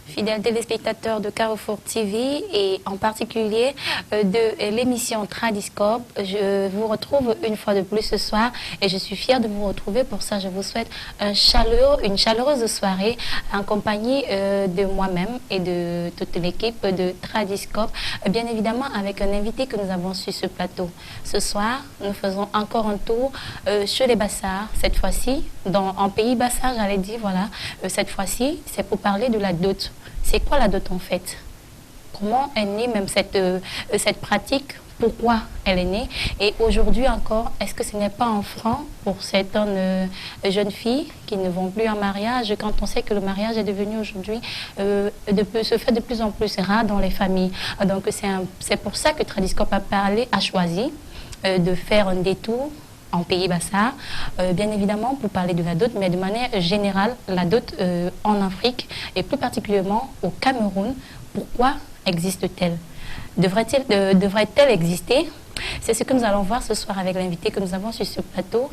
Fidèles téléspectateurs de Carrefour TV et en particulier de l'émission Tradiscope, je vous retrouve une fois de plus ce soir et je suis fière de vous retrouver. Pour ça, je vous souhaite une chaleureuse soirée en compagnie de moi-même et de toute l'équipe de Tradiscope. Bien évidemment, avec un invité que nous avons sur ce plateau. Ce soir, nous faisons encore un tour chez les Bassards, cette fois-ci, en pays Bassard, j'allais dire, voilà. Cette fois-ci, c'est pour parler de la dot. C'est quoi la dot en fait? Comment est née même cette pratique? Pourquoi elle est née? Et aujourd'hui encore, est-ce que ce n'est pas un frein pour certaines jeunes filles qui ne vont plus en mariage quand on sait que le mariage est devenu aujourd'hui se fait de plus en plus rare dans les familles? Donc c'est pour ça que Tradiscope a choisi de faire un détour en pays Bassard, bien évidemment pour parler de la dot, mais de manière générale, la dot en Afrique et plus particulièrement au Cameroun. Pourquoi existe-t-elle? Devrait-elle exister? C'est ce que nous allons voir ce soir avec l'invité que nous avons sur ce plateau,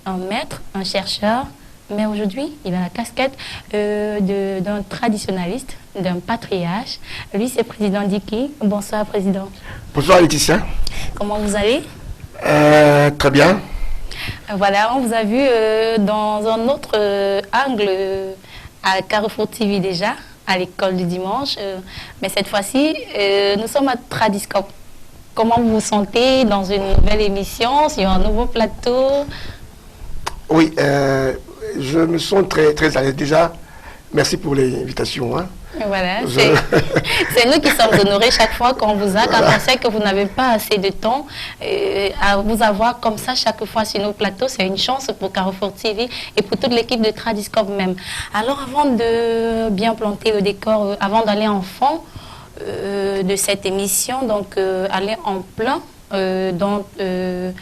un maître, un chercheur, mais aujourd'hui, il a la casquette d'un traditionnaliste, d'un patriarche. Lui, c'est Président Diki. Bonsoir, Président. Bonsoir, Laetitia. Comment vous allez? Très bien. Voilà, on vous a vu dans un autre angle à Carrefour TV déjà, à l'école du dimanche. Mais cette fois-ci, nous sommes à Tradiscope. Comment vous vous sentez dans une nouvelle émission, sur un nouveau plateau? Oui, je me sens très, très à l'aise déjà. Merci pour l'invitation. Hein. Voilà, c'est nous qui sommes honorés chaque fois qu'on vous a, quand on sait que vous n'avez pas assez de temps à vous avoir comme ça chaque fois sur nos plateaux. C'est une chance pour Carrefour TV et pour toute l'équipe de Tradiscope même. Alors avant de bien planter le décor, avant d'aller en fond de cette émission, donc aller en plein dans le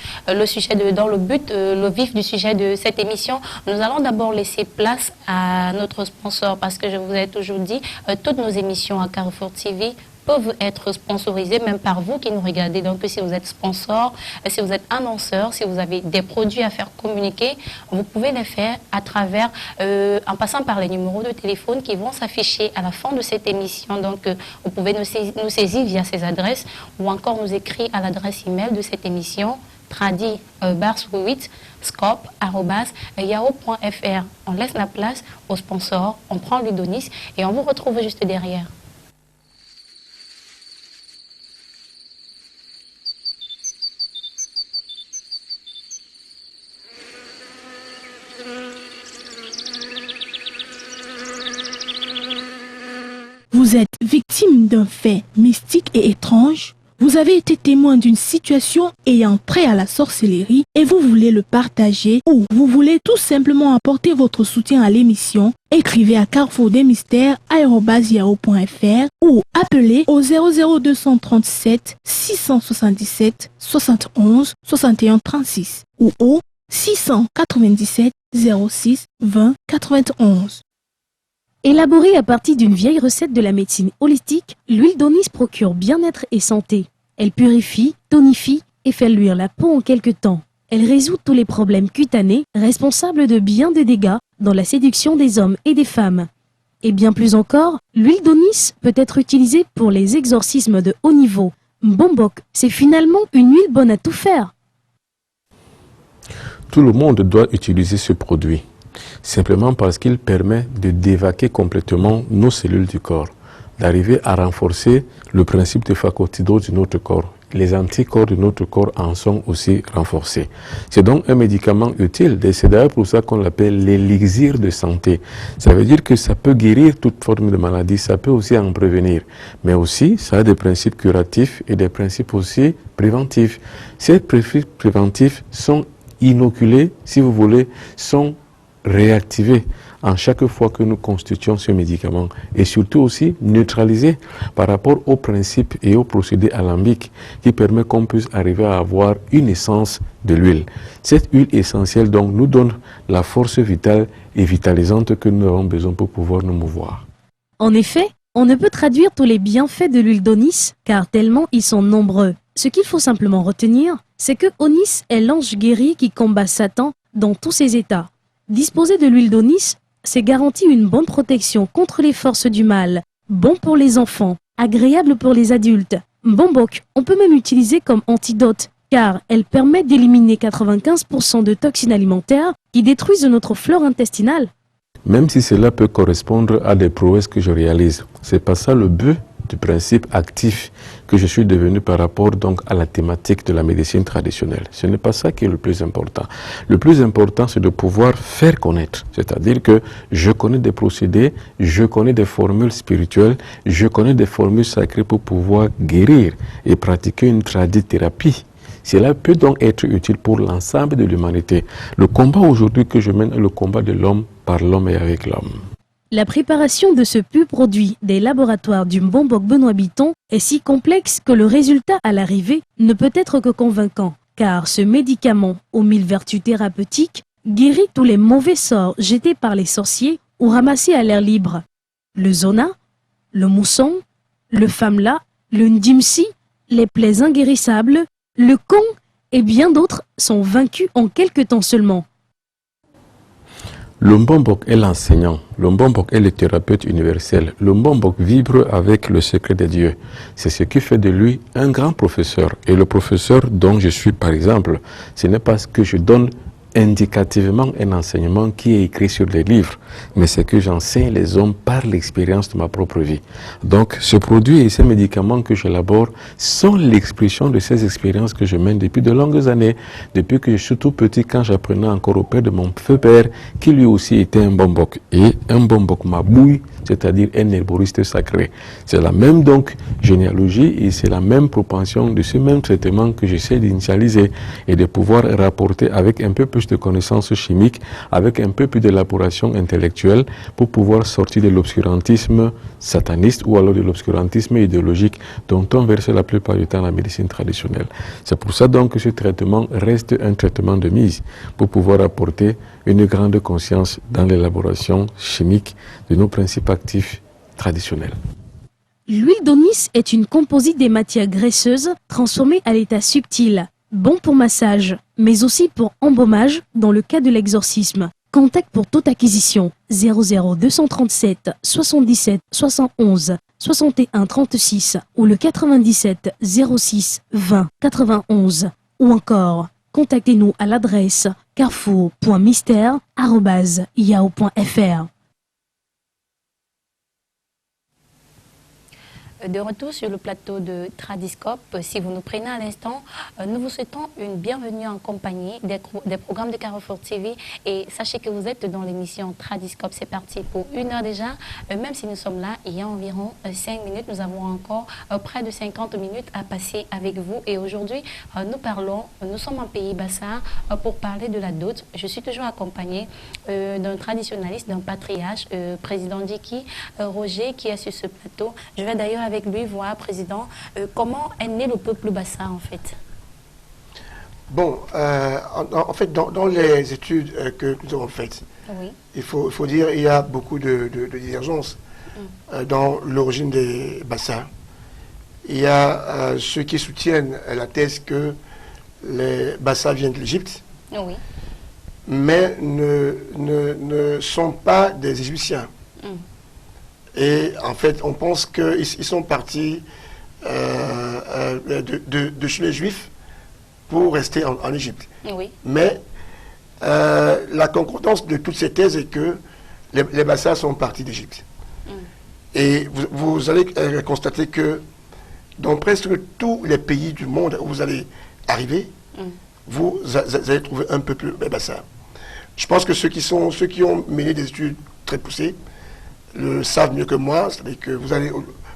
vif du sujet de cette émission, nous allons d'abord laisser place à notre sponsor parce que je vous ai toujours dit, toutes nos émissions à Carrefour TV peuvent être sponsorisées même par vous qui nous regardez. Donc si vous êtes sponsor, si vous êtes annonceur, si vous avez des produits à faire communiquer, vous pouvez les faire à travers, en passant par les numéros de téléphone qui vont s'afficher à la fin de cette émission. Donc vous pouvez nous saisir via ces adresses ou encore nous écrire à l'adresse email de cette émission tradi-scope@yahoo.fr. On laisse la place au sponsor, on prend l'Udonis et on vous retrouve juste derrière. Vous êtes victime d'un fait mystique et étrange. Vous avez été témoin d'une situation ayant trait à la sorcellerie et vous voulez le partager ou vous voulez tout simplement apporter votre soutien à l'émission. Écrivez à carrefourdesmystères@yahoo.fr ou appelez au 00237 677 71 61 36 ou au 697 06 20 91. Élaborée à partir d'une vieille recette de la médecine holistique, l'huile d'Onis procure bien-être et santé. Elle purifie, tonifie et fait luire la peau en quelques temps. Elle résout tous les problèmes cutanés responsables de bien des dégâts dans la séduction des hommes et des femmes. Et bien plus encore, l'huile d'Onis peut être utilisée pour les exorcismes de haut niveau. Mbombok, c'est finalement une huile bonne à tout faire. Tout le monde doit utiliser ce produit. Simplement parce qu'il permet de dévaquer complètement nos cellules du corps, d'arriver à renforcer le principe de phagocytose de notre corps. Les anticorps de notre corps en sont aussi renforcés. C'est donc un médicament utile, c'est d'ailleurs pour ça qu'on l'appelle l'élixir de santé. Ça veut dire que ça peut guérir toute forme de maladie, ça peut aussi en prévenir. Mais aussi, ça a des principes curatifs et des principes aussi préventifs. Ces principes préventifs sont inoculés, si vous voulez, sont réactivés en chaque fois que nous constituons ce médicament et surtout aussi neutralisés par rapport aux principes et aux procédés alambiques qui permettent qu'on puisse arriver à avoir une essence de l'huile. Cette huile essentielle donc nous donne la force vitale et vitalisante que nous avons besoin pour pouvoir nous mouvoir. En effet, on ne peut traduire tous les bienfaits de l'huile d'onis car tellement ils sont nombreux. Ce qu'il faut simplement retenir, c'est que Onis est l'ange guéri qui combat Satan dans tous ses états. Disposer de l'huile d'onis, c'est garantir une bonne protection contre les forces du mal, bon pour les enfants, agréable pour les adultes. Bombok, on peut même utiliser comme antidote, car elle permet d'éliminer 95% de toxines alimentaires qui détruisent notre flore intestinale. Même si cela peut correspondre à des prouesses que je réalise, c'est pas ça le but du principe actif que je suis devenu par rapport donc à la thématique de la médecine traditionnelle. Ce n'est pas ça qui est le plus important. Le plus important, c'est de pouvoir faire connaître. C'est-à-dire que je connais des procédés, je connais des formules spirituelles, je connais des formules sacrées pour pouvoir guérir et pratiquer une tradithérapie. Cela peut donc être utile pour l'ensemble de l'humanité. Le combat aujourd'hui que je mène est le combat de l'homme par l'homme et avec l'homme. La préparation de ce pur produit des laboratoires du Bombok Benoît Bitton est si complexe que le résultat à l'arrivée ne peut être que convaincant, car ce médicament aux 1000 vertus thérapeutiques guérit tous les mauvais sorts jetés par les sorciers ou ramassés à l'air libre. Le zona, le mousson, le famla, le ndimsi, les plaies inguérissables, le con et bien d'autres sont vaincus en quelques temps seulement. Le Mbombok est l'enseignant, le Mbombok est le thérapeute universel, le Mbombok vibre avec le secret de Dieu. C'est ce qui fait de lui un grand professeur. Et le professeur dont je suis par exemple, ce n'est pas ce que je donne indicativement un enseignement qui est écrit sur des livres, mais c'est que j'enseigne les hommes par l'expérience de ma propre vie. Donc ce produit et ces médicaments que j'élabore sont l'expression de ces expériences que je mène depuis de longues années, depuis que je suis tout petit, quand j'apprenais encore au père de mon feu père, qui lui aussi était un bombok, et un bombok mabouille, c'est-à-dire un herboriste sacré. C'est la même donc généalogie et c'est la même propension de ce même traitement que j'essaie d'initialiser et de pouvoir rapporter avec un peu plus de connaissances chimiques, avec un peu plus d'élaboration intellectuelle pour pouvoir sortir de l'obscurantisme sataniste ou alors de l'obscurantisme idéologique dont on verse la plupart du temps la médecine traditionnelle. C'est pour ça donc que ce traitement reste un traitement de mise pour pouvoir apporter une grande conscience dans l'élaboration chimique de nos principes actifs traditionnels. L'huile d'onis est une composite des matières graisseuses transformées à l'état subtil, bon pour massage, mais aussi pour embaumage dans le cas de l'exorcisme. Contact pour toute acquisition 00 237 77 71 61 36 ou le 97 06 20 91 ou encore contactez-nous à l'adresse carrefour.mystère@yahoo.fr. De retour sur le plateau de Tradiscope, si vous nous prenez à l'instant, nous vous souhaitons une bienvenue en compagnie des programmes de Carrefour TV et sachez que vous êtes dans l'émission Tradiscope. C'est parti pour 1 heure déjà, même si nous sommes là, il y a environ 5 minutes, nous avons encore près de 50 minutes à passer avec vous et aujourd'hui nous sommes en pays Bassa pour parler de la dot. Je suis toujours accompagnée d'un traditionnaliste, d'un patriarche, président Diki Roger qui est sur ce plateau. Je vais d'ailleurs avec lui voir, Président, comment est né le peuple Bassa en fait? Bon, en fait, dans les études que nous avons faites, oui. il faut dire qu'il y a beaucoup de divergences dans l'origine des Bassins. Il y a ceux qui soutiennent la thèse que les Bassins viennent de l'Égypte, oui. mais ne sont pas des Égyptiens. Et en fait, on pense qu'ils sont partis de chez les Juifs pour rester en Égypte. Oui. Mais la concordance de toutes ces thèses est que les Bassa sont partis d'Égypte. Et vous allez constater que dans presque tous les pays du monde où vous allez arriver, vous allez trouver un peuple Bassa. Je pense que ceux qui ont mené des études très poussées le savent mieux que moi. C'est-à-dire que vous allez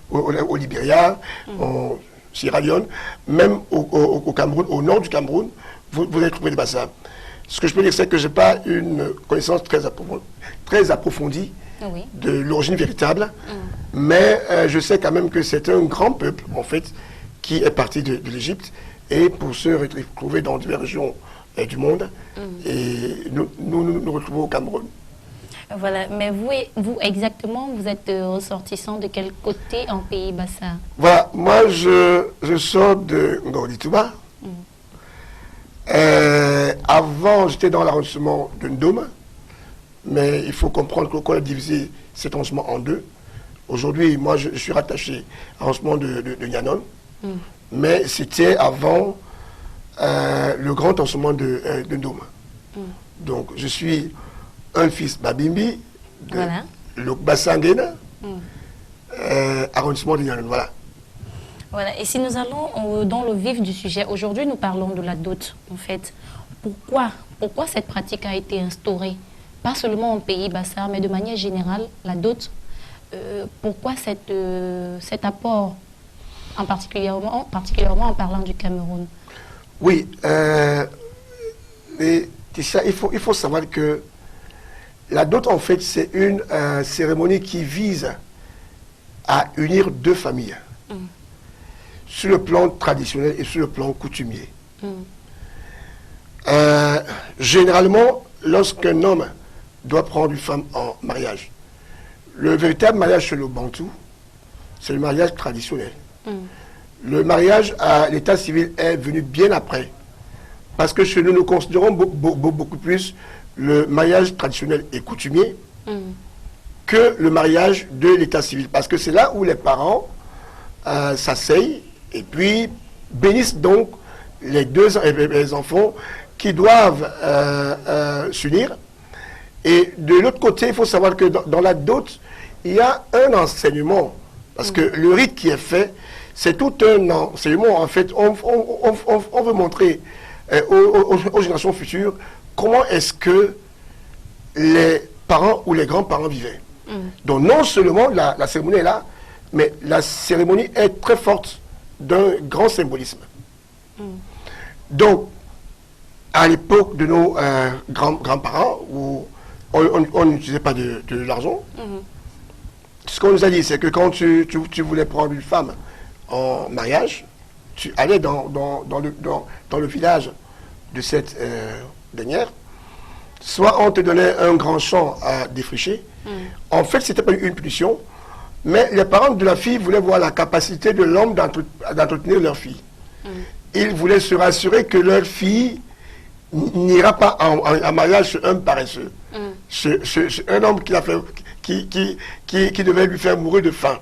au Libéria, en Sierra Leone, même au Cameroun, au nord du Cameroun, vous allez trouver des Bassa. Ce que je peux dire, c'est que je n'ai pas une connaissance très approfondie de l'origine véritable, mais je sais quand même que c'est un grand peuple, en fait, qui est parti de l'Égypte, et pour se retrouver dans diverses régions du monde, et nous retrouvons au Cameroun. Voilà, mais vous exactement, vous êtes ressortissant de quel côté en pays Bassa? Voilà, moi je sors de Ngorditouba. Avant, j'étais dans l'arrondissement de Ndoma, mais il faut comprendre que qu'on a divisé cet arrondissement en deux. Aujourd'hui, moi, je suis rattaché à l'arrondissement de Nyanon, mais c'était avant le grand arrondissement de Ndoma. Donc, je suis un fils Babimbi de Lokbasangena, arrondissement de Nyanon. Voilà. Voilà, et si nous allons dans le vif du sujet, aujourd'hui nous parlons de la dot, en fait. Pourquoi cette pratique a été instaurée? Pas seulement en pays Bassa, mais de manière générale, la dot. Pourquoi cet apport, particulièrement en parlant du Cameroun? Oui, il faut savoir que la dot, en fait, c'est une cérémonie qui vise à unir deux familles. Sur le plan traditionnel et sur le plan coutumier. Généralement, lorsqu'un homme doit prendre une femme en mariage, le véritable mariage chez le Bantou, c'est le mariage traditionnel. Le mariage à l'état civil est venu bien après. Parce que chez nous, nous considérons beaucoup plus le mariage traditionnel et coutumier que le mariage de l'état civil. Parce que c'est là où les parents s'asseyent et puis bénissent donc les les enfants qui doivent s'unir. Et de l'autre côté, il faut savoir que dans la dot, il y a un enseignement. Parce que le rite qui est fait, c'est tout un enseignement. En fait, on veut montrer aux générations futures comment est-ce que les parents ou les grands-parents vivaient. Donc non seulement la cérémonie est là, mais la cérémonie est très forte d'un grand symbolisme. Donc, à l'époque de nos grands-parents, où on n'utilisait pas de l'argent, ce qu'on nous a dit, c'est que quand tu voulais prendre une femme en mariage, tu allais dans le village de cette dernière, soit on te donnait un grand champ à défricher. En fait, ce n'était pas une punition, mais les parents de la fille voulaient voir la capacité de l'homme d'entretenir leur fille. Ils voulaient se rassurer que leur fille n'ira pas en mariage chez un paresseux, chez un homme qui devait lui faire mourir de faim.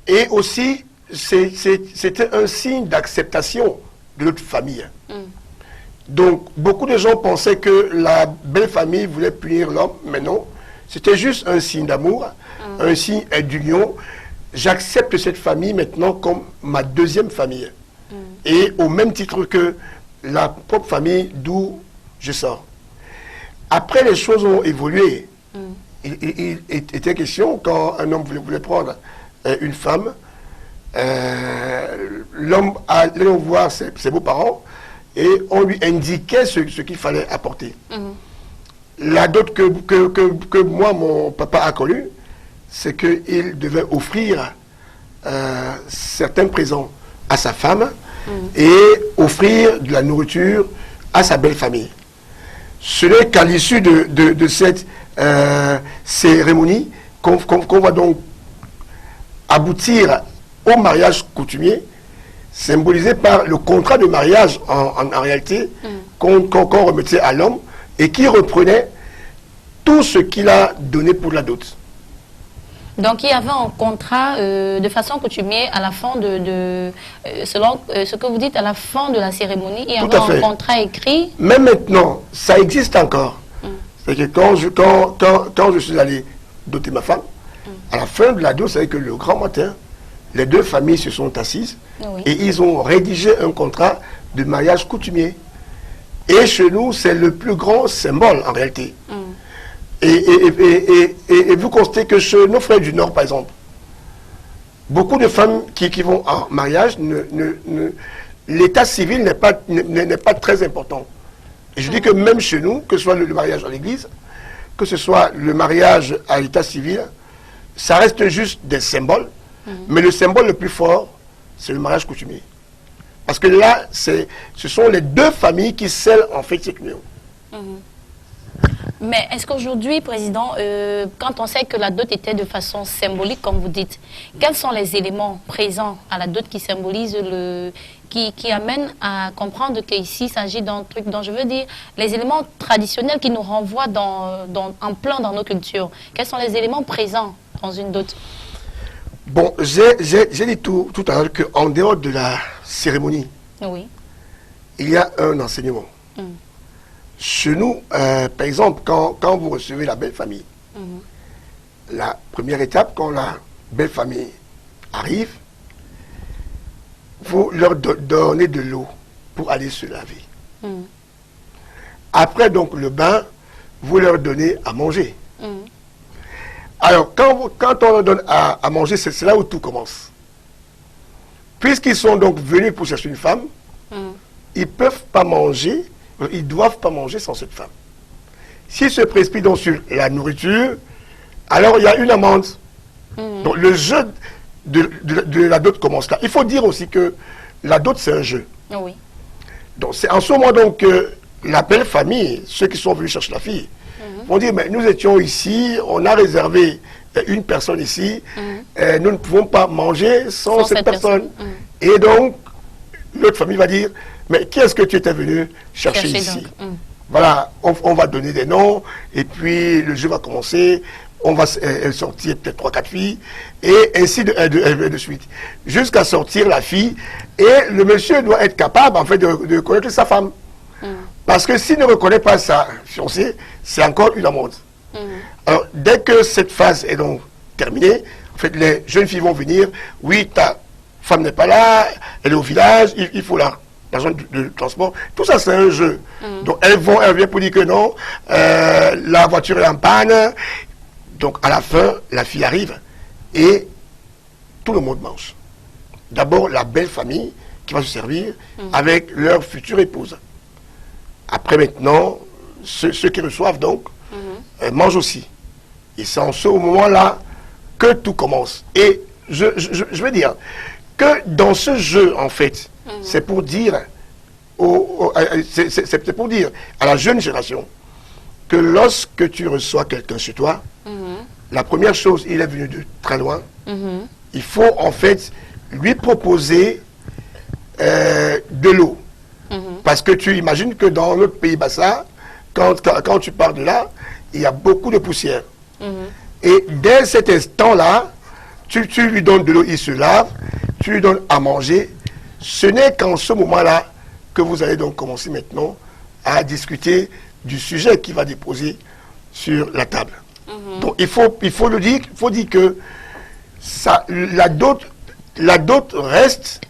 Et aussi, c'était un signe d'acceptation de notre famille. Donc, beaucoup de gens pensaient que la belle famille voulait punir l'homme, mais non. C'était juste un signe d'amour, un signe d'union. J'accepte cette famille maintenant comme ma deuxième famille. Et au même titre que la propre famille d'où je sors. Après, les choses ont évolué. Il était question, quand un homme voulait prendre une femme, l'homme allait voir ses beaux-parents et on lui indiquait ce qu'il fallait apporter. La dot que moi, mon papa a connue, c'est qu'il devait offrir certains présents à sa femme et offrir de la nourriture à sa belle famille. Ce n'est qu'à l'issue de cette cérémonie qu'on va donc aboutir au mariage coutumier, symbolisé par le contrat de mariage en réalité qu'on remettait à l'homme et qui reprenait tout ce qu'il a donné pour la dot. Donc, il y avait un contrat de façon coutumière à la fin selon ce que vous dites, à la fin de la cérémonie, il y avait un contrat écrit. Même maintenant, ça existe encore. C'est que quand je suis allé doter ma femme, à la fin de la dot, c'est que le grand matin, les deux familles se sont assises et ils ont rédigé un contrat de mariage coutumier. Et chez nous, c'est le plus grand symbole en réalité. Et vous constatez que chez nos frères du Nord, par exemple, beaucoup de femmes qui vont en mariage, l'état civil n'est pas très important. Et je dis que même chez nous, que ce soit le mariage à l'église, que ce soit le mariage à l'état civil, ça reste juste des symboles. Mais le symbole le plus fort, c'est le mariage coutumier. Parce que là, ce sont les deux familles qui scellent en fait cette union. Mais est-ce qu'aujourd'hui, Président, quand on sait que la dot était de façon symbolique, comme vous dites, quels sont les éléments présents à la dot qui symbolisent qui amènent à comprendre qu'ici, il s'agit d'un truc dont je veux dire, les éléments traditionnels qui nous renvoient en plein dans nos cultures. Quels sont les éléments présents dans une dot? Bon, j'ai dit tout à l'heure qu'en dehors de la cérémonie, il y a un enseignement. Chez nous, par exemple, quand vous recevez la belle famille, la première étape, quand la belle famille arrive, vous leur donnez de l'eau pour aller se laver. Après donc le bain, vous leur donnez à manger. Alors, quand on leur donne à manger, c'est là où tout commence. Puisqu'ils sont donc venus pour chercher une femme, ils ne peuvent pas manger, ils ne doivent pas manger sans cette femme. S'ils se précipitent donc sur la nourriture, alors il y a une amende. Donc le jeu de la dot commence là. Il faut dire aussi que la dot, c'est un jeu. Donc c'est en ce moment donc que la belle famille, ceux qui sont venus chercher la fille, vont dire, mais nous étions ici, on a réservé une personne ici, nous ne pouvons pas manger sans cette personne. Et donc, l'autre famille va dire, mais qui est-ce que tu étais venu chercher ici? Voilà, on va donner des noms, et puis le jeu va commencer, on va sortir peut-être 3-4 filles, et ainsi de suite, jusqu'à sortir la fille, et le monsieur doit être capable, en fait, de connaître sa femme. Parce que s'il ne reconnaît pas sa fiancée, c'est encore une amende. Alors, dès que cette phase est donc terminée, en fait, les jeunes filles vont venir, oui, ta femme n'est pas là, elle est au village, il faut l'argent de transport. Tout ça, c'est un jeu. Donc, elle vient pour dire que non, la voiture est en panne. Donc, à la fin, la fille arrive et tout le monde mange. D'abord, la belle famille qui va se servir avec leur future épouse. Après, maintenant, ceux qui reçoivent, donc, mangent aussi. Et c'est en ce moment-là que tout commence. Et je veux dire que dans ce jeu, en fait, c'est pour dire c'est pour dire à la jeune génération que lorsque tu reçois quelqu'un chez toi, la première chose, il est venu de très loin, il faut en fait lui proposer de l'eau. Parce que tu imagines que dans notre pays Bassa, quand tu pars de là, il y a beaucoup de poussière. Et dès cet instant-là, tu lui donnes de l'eau, il se lave, tu lui donnes à manger. Ce n'est qu'en ce moment-là que vous allez donc commencer maintenant à discuter du sujet qui va déposer sur la table. Donc il faut le dire, il faut dire que ça, la dot reste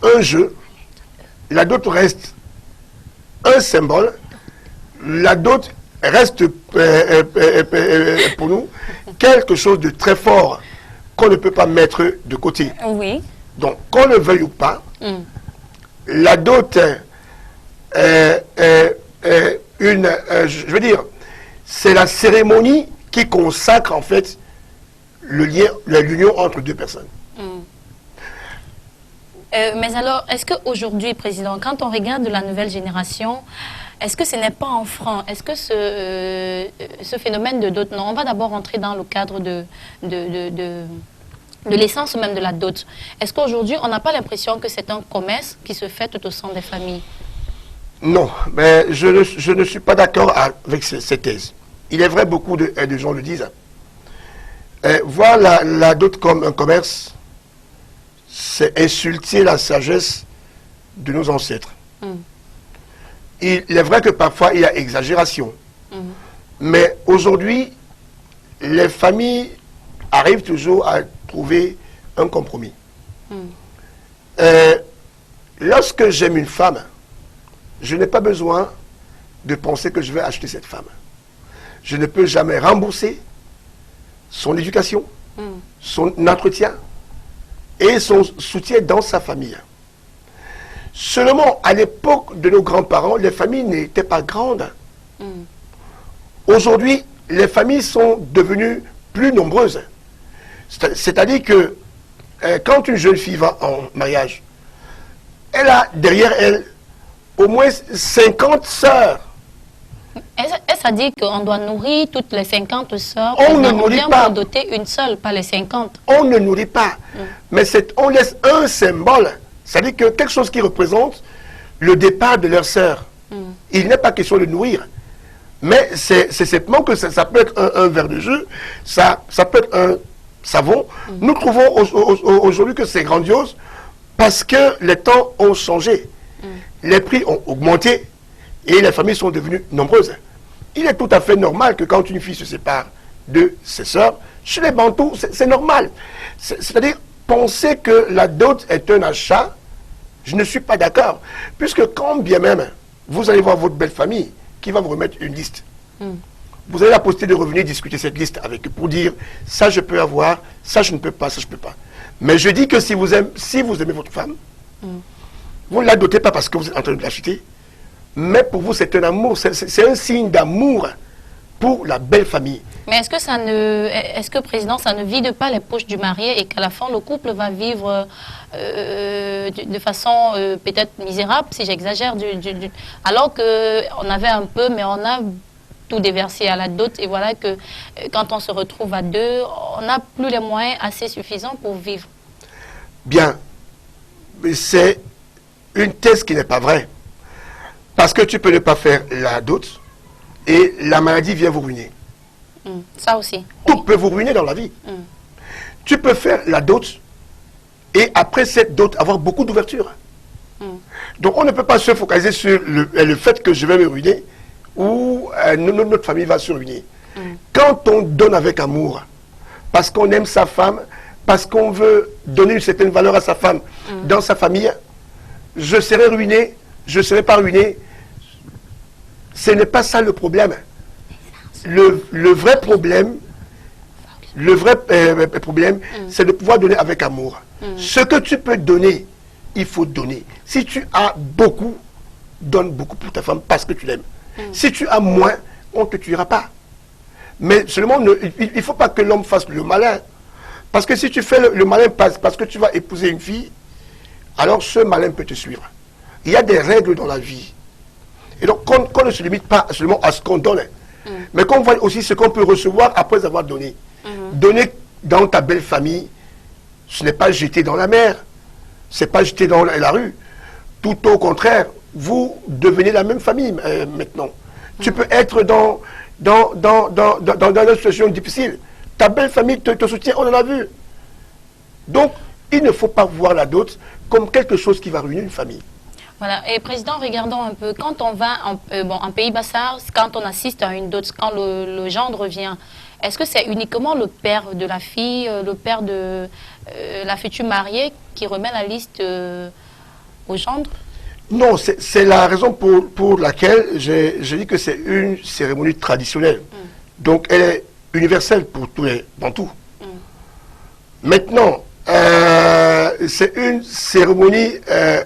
un jeu, la dot reste un symbole, la dot reste pour nous quelque chose de très fort qu'on ne peut pas mettre de côté. Donc, qu'on le veuille ou pas, la dot je veux dire, c'est la cérémonie qui consacre en fait l'union entre deux personnes. Mais alors, est-ce qu'aujourd'hui, Président, quand on regarde la nouvelle génération, est-ce que ce n'est pas un frein? Est-ce que ce phénomène de dot, non, on va d'abord rentrer dans le cadre de l'essence même de la dot. Est-ce qu'aujourd'hui, on n'a pas l'impression que c'est un commerce qui se fait tout au sein des familles? Non, mais je ne suis pas d'accord avec ces thèses. Il est vrai, beaucoup de gens le disent. Voir la dot comme un commerce, c'est insulter la sagesse de nos ancêtres. Il est vrai que parfois il y a exagération. Mais aujourd'hui, les familles arrivent toujours à trouver un compromis. Lorsque j'aime une femme, je n'ai pas besoin de penser que je vais acheter cette femme. Je ne peux jamais rembourser son éducation, son entretien et son soutien dans sa famille. Seulement, à l'époque de nos grands-parents, les familles n'étaient pas grandes. Aujourd'hui, les familles sont devenues plus nombreuses. C'est-à-dire que quand une jeune fille va en mariage, elle a derrière elle au moins 50 sœurs. Est-ce à dire qu'on doit nourrir toutes les 50 sœurs? On ne nourrit pas. Pour doter une seule, pas les 50. On ne nourrit pas. Mais on laisse un symbole. C'est-à-dire que quelque chose qui représente le départ de leurs sœurs. Il n'est pas question de nourrir. Mais c'est simplement que ça peut être un verre de jus, ça peut être un savon. Nous trouvons aujourd'hui que c'est grandiose parce que les temps ont changé. Les prix ont augmenté et les familles sont devenues nombreuses. Il est tout à fait normal que quand une fille se sépare de ses sœurs, chez les Bantous, c'est normal. C'est-à-dire, penser que la dot est un achat, je ne suis pas d'accord. Puisque quand bien même, vous allez voir votre belle famille qui va vous remettre une liste. Vous avez la possibilité de revenir discuter cette liste avec eux pour dire, ça je peux avoir, ça je ne peux pas, ça je ne peux pas. Mais je dis que si vous aimez votre femme, vous ne la dotez pas parce que vous êtes en train de l'acheter, mais pour vous c'est un amour, c'est un signe d'amour pour la belle famille. Mais est-ce que président, ça ne vide pas les poches du marié et qu'à la fin le couple va vivre de façon peut-être misérable, si j'exagère, alors qu'on avait un peu, mais on a tout déversé à la dot, et voilà que quand on se retrouve à deux, on n'a plus les moyens assez suffisants pour vivre. Bien, mais c'est une thèse qui n'est pas vraie. Parce que tu peux ne pas faire la dot et la maladie vient vous ruiner. Ça aussi. Tout peut vous ruiner dans la vie. Tu peux faire la dot et après cette dot avoir beaucoup d'ouverture. Donc on ne peut pas se focaliser sur le fait que je vais me ruiner ou notre famille va se ruiner. Quand on donne avec amour, parce qu'on aime sa femme, parce qu'on veut donner une certaine valeur à sa femme dans sa famille, je serai ruiné, je ne serai pas ruiné. Ce n'est pas ça le problème. Le vrai problème, c'est de pouvoir donner avec amour. Ce que tu peux donner, il faut donner. Si tu as beaucoup, donne beaucoup pour ta femme parce que tu l'aimes. Si tu as moins, on ne te tuera pas. Mais seulement, il ne faut pas que l'homme fasse le malin. Parce que si tu fais le malin parce que tu vas épouser une fille, alors ce malin peut te suivre. Il y a des règles dans la vie. Et donc, qu'on ne se limite pas seulement à ce qu'on donne, mais qu'on voit aussi ce qu'on peut recevoir après avoir donné. Donner dans ta belle famille, ce n'est pas jeter dans la mer, ce n'est pas jeter dans la rue. Tout au contraire, vous devenez la même famille maintenant. Tu peux être dans une situation difficile. Ta belle famille te soutient, on en a vu. Donc, il ne faut pas voir la dot comme quelque chose qui va ruiner une famille. Voilà, et président, regardons un peu, quand on va en Pays Bassar, quand on assiste à une dot, quand le gendre vient, est-ce que c'est uniquement le père de la fille, le père de la future mariée qui remet la liste au gendre? Non, c'est la raison pour laquelle j'ai dit que c'est une cérémonie traditionnelle. Donc elle est universelle pour tous les Bantous. Maintenant, c'est une cérémonie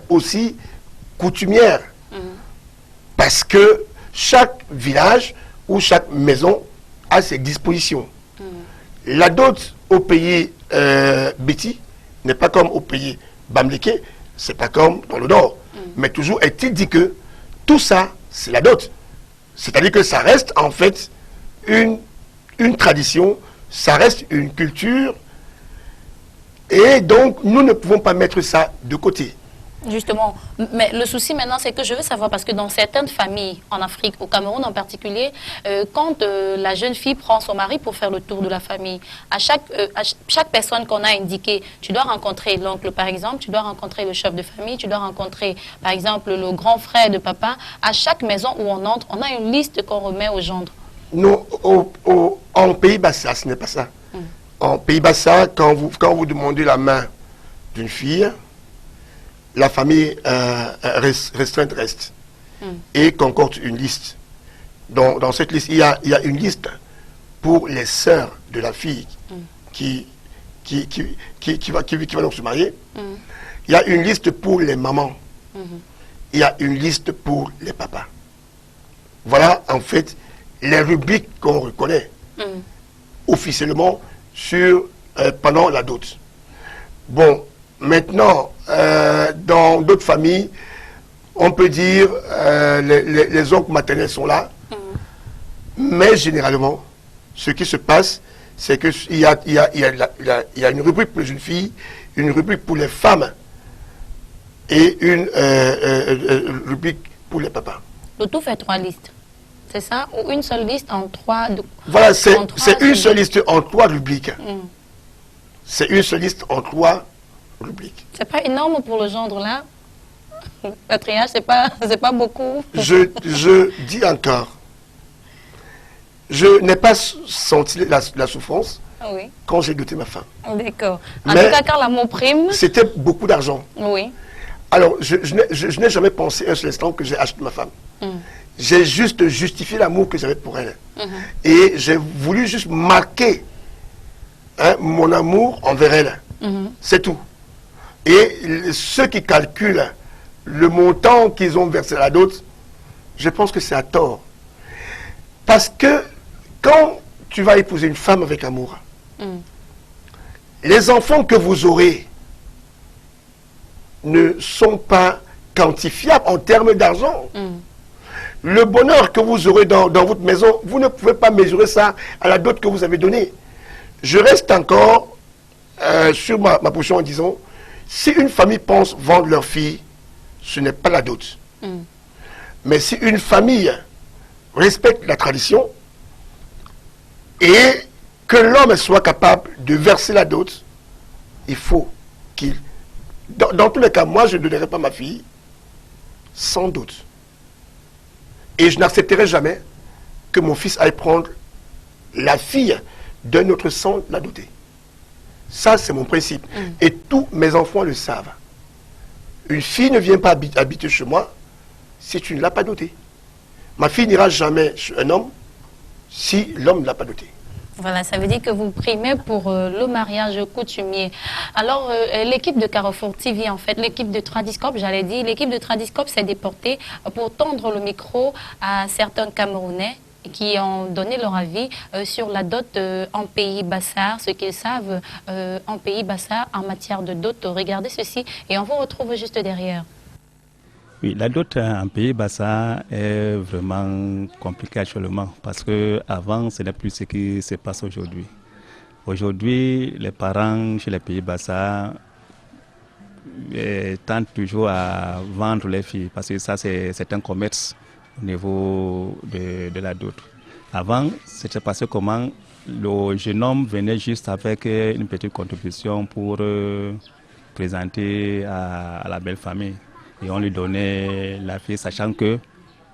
aussi coutumière. Parce que chaque village ou chaque maison a ses dispositions. La dot au pays Béti n'est pas comme au pays Bamléké, c'est pas comme dans le nord. Mais toujours est-il dit que tout ça, c'est la dot. C'est-à-dire que ça reste en fait une tradition, ça reste une culture. Et donc, nous ne pouvons pas mettre ça de côté. Justement, mais le souci maintenant, c'est que je veux savoir, parce que dans certaines familles, en Afrique, au Cameroun en particulier, quand la jeune fille prend son mari pour faire le tour de la famille, à chaque personne qu'on a indiquée, tu dois rencontrer l'oncle par exemple, tu dois rencontrer le chef de famille, tu dois rencontrer par exemple le grand frère de papa. À chaque maison où on entre, on a une liste qu'on remet au gendre. Non, en Pays-Bas, ce n'est pas ça. En Pays-Bas, quand vous demandez la main d'une fille, la famille restreinte reste et concorde une liste. Dans cette liste, il y a une liste pour les sœurs de la fille qui va donc se marier. Il y a une liste pour les mamans. Il y a une liste pour les papas. Voilà en fait les rubriques qu'on reconnaît officiellement pendant la dot. Bon, maintenant, dans d'autres familles, on peut dire les oncles maternels sont là, mais généralement, ce qui se passe, c'est qu'il y a une rubrique pour les jeunes filles, une rubrique pour les femmes et une rubrique pour les papas. Le tout fait 3 listes, c'est ça? Ou une seule liste en 3? Voilà, c'est une seule liste en 3 rubriques. C'est une seule liste en 3 rubriques. C'est pas énorme pour le gendre là? Le triage, c'est pas beaucoup. Je dis encore, je n'ai pas senti la souffrance quand j'ai doté ma femme. D'accord. En tout cas, quand l'amour prime... C'était beaucoup d'argent. Oui. Alors, je n'ai jamais pensé un seul instant que j'ai acheté ma femme. J'ai juste justifié l'amour que j'avais pour elle. Et j'ai voulu juste marquer mon amour envers elle. C'est tout. Et ceux qui calculent le montant qu'ils ont versé à la dot, je pense que c'est à tort. Parce que quand tu vas épouser une femme avec amour, les enfants que vous aurez ne sont pas quantifiables en termes d'argent. Le bonheur que vous aurez dans votre maison, vous ne pouvez pas mesurer ça à la dot que vous avez donnée. Je reste encore sur ma position en disant, si une famille pense vendre leur fille, ce n'est pas la dot. Mais si une famille respecte la tradition et que l'homme soit capable de verser la dot, il faut qu'il... Dans tous les cas, moi, je ne donnerai pas ma fille sans dot. Et je n'accepterai jamais que mon fils aille prendre la fille d'un autre sans la doter. Ça, c'est mon principe. Et tous mes enfants le savent. Une fille ne vient pas habiter chez moi si tu ne l'as pas dotée. Ma fille n'ira jamais chez un homme si l'homme ne l'a pas dotée. Voilà, ça veut dire que vous primez pour le mariage coutumier. Alors, l'équipe de Carrefour TV, en fait, l'équipe de Tradiscope, j'allais dire, l'équipe de Tradiscope s'est déportée pour tendre le micro à certains Camerounais qui ont donné leur avis sur la dot en pays Bassar, ce qu'ils savent en pays Bassar en matière de dot. Regardez ceci et on vous retrouve juste derrière. Oui, la dot en pays Bassar est vraiment compliquée actuellement parce qu'avant, ce n'est plus ce qui se passe aujourd'hui. Aujourd'hui, les parents chez les pays Bassar tentent toujours à vendre les filles parce que ça, c'est un commerce au niveau de la dot. Avant, c'était passé comment? Le jeune homme venait juste avec une petite contribution pour présenter à la belle famille. Et on lui donnait la fille, sachant que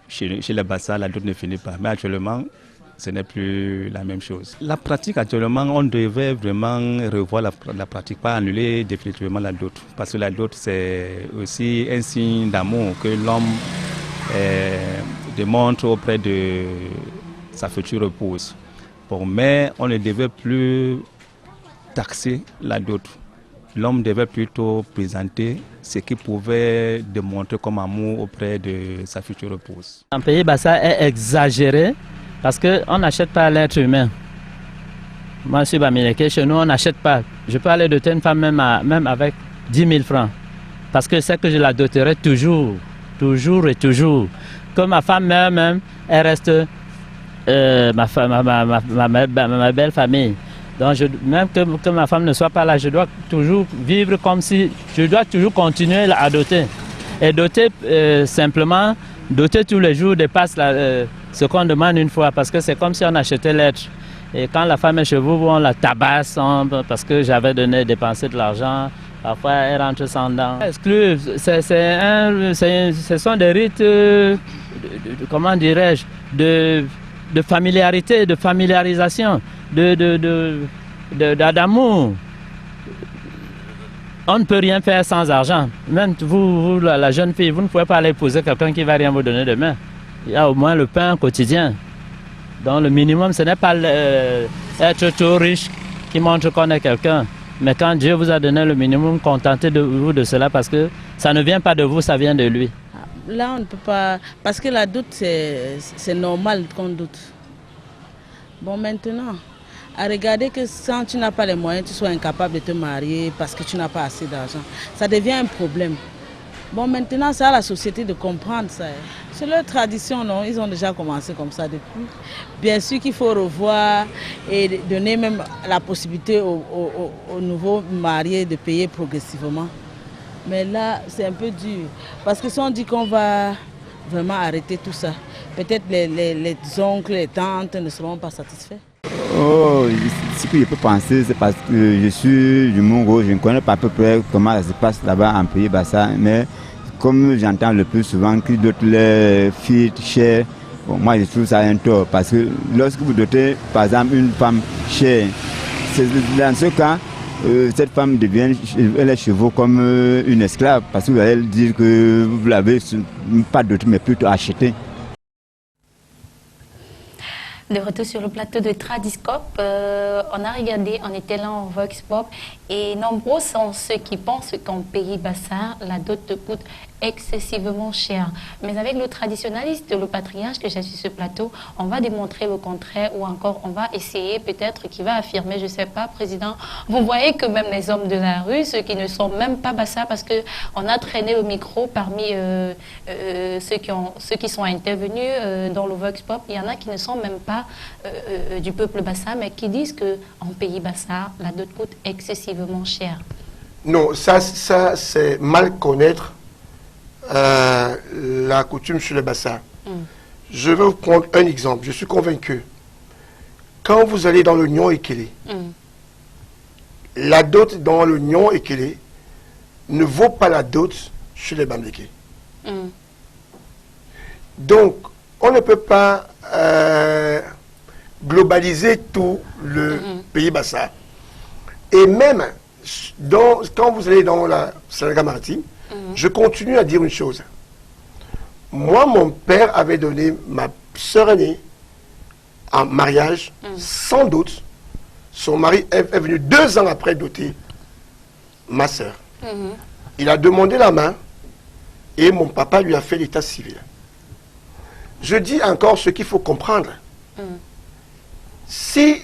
chez les Bassar, la dot ne finit pas. Mais actuellement, ce n'est plus la même chose. La pratique actuellement, on devait vraiment revoir la pratique, pas annuler définitivement la dot. Parce que la dot, c'est aussi un signe d'amour que l'homme démontre auprès de sa future épouse. Bon, mais on ne devait plus taxer la dot. L'homme devait plutôt présenter ce qu'il pouvait démontrer comme amour auprès de sa future épouse. En pays Bassar est exagéré parce qu'on n'achète pas l'être humain. Moi, je suis Bamileke, chez nous, on n'achète pas. Je peux aller doter une femme même avec 10 000 francs. Parce que c'est que je la doterai toujours, toujours et toujours. Comme ma femme même, elle reste ma belle famille. Donc, même que ma femme ne soit pas là, je dois toujours vivre comme si je dois toujours continuer à doter. Et doter simplement, doter tous les jours dépasse ce qu'on demande une fois, parce que c'est comme si on achetait l'être. Et quand la femme est chez vous, on la tabasse parce que j'avais dépensé de l'argent. Parfois, elle rentre sans dents. Exclure, ce sont des rites, comment dirais-je, de familiarité, de familiarisation, d'amour. On ne peut rien faire sans argent. Même vous, la jeune fille, vous ne pouvez pas aller épouser quelqu'un qui ne va rien vous donner demain. Il y a au moins le pain quotidien. Donc le minimum, ce n'est pas être trop riche qui montre qu'on est quelqu'un. Mais quand Dieu vous a donné le minimum, contentez-vous de cela parce que ça ne vient pas de vous, ça vient de lui. Là, on ne peut pas... Parce que la doute, c'est normal qu'on doute. Bon, maintenant, à regarder que quand tu n'as pas les moyens, tu sois incapable de te marier parce que tu n'as pas assez d'argent, ça devient un problème. Bon, maintenant, c'est à la société de comprendre ça. C'est leur tradition, non? Ils ont déjà commencé comme ça depuis. Bien sûr qu'il faut revoir et donner même la possibilité aux nouveaux mariés de payer progressivement. Mais là, c'est un peu dur. Parce que si on dit qu'on va vraiment arrêter tout ça, peut-être les oncles, les tantes ne seront pas satisfaits. Oh, ce que je peux penser, c'est parce que je suis du Mongo, je ne connais pas à peu près comment ça se passe là-bas en Pays-Bassa, mais comme j'entends le plus souvent que d'autres les filles chères, bon, moi je trouve ça un tort, parce que lorsque vous dotez par exemple une femme chère, dans ce cas, cette femme devient, elle est chez vous comme une esclave, parce que vous allez dire que vous l'avez pas dotée mais plutôt achetée. De retour sur le plateau de Tradiscope, on a regardé, on était là en Vox Pop et nombreux sont ceux qui pensent qu'en Pays-Bassa, la dot coûte excessivement cher. Mais avec le traditionnaliste, le patriarche que j'ai sur ce plateau, on va démontrer le contraire ou encore on va essayer peut-être qu'il va affirmer, je ne sais pas, Président. Vous voyez que même les hommes de la rue, ceux qui ne sont même pas Bassa, parce qu'on a traîné le micro parmi ceux qui sont intervenus dans le Vox Pop, il y en a qui ne sont même pas du peuple Bassa, mais qui disent qu'en Pays-Bassa, la dot coûte excessivement cher. Non, ça c'est mal connaître la coutume sur le Bassa. Je vais vous prendre un exemple. Je suis convaincu. Quand vous allez dans le Nyon Ekele, la dot dans le Nyon Ekele ne vaut pas la dot sur les Bamléké. Donc, on ne peut pas globaliser tout le pays Bassa. Et même quand vous allez dans la Sénégal maritime, je continue à dire une chose. Moi, mon père avait donné ma sœur aînée en mariage sans doute. Son mari est venu 2 ans après doter ma sœur. Il a demandé la main et mon papa lui a fait l'état civil. Je dis encore ce qu'il faut comprendre. Si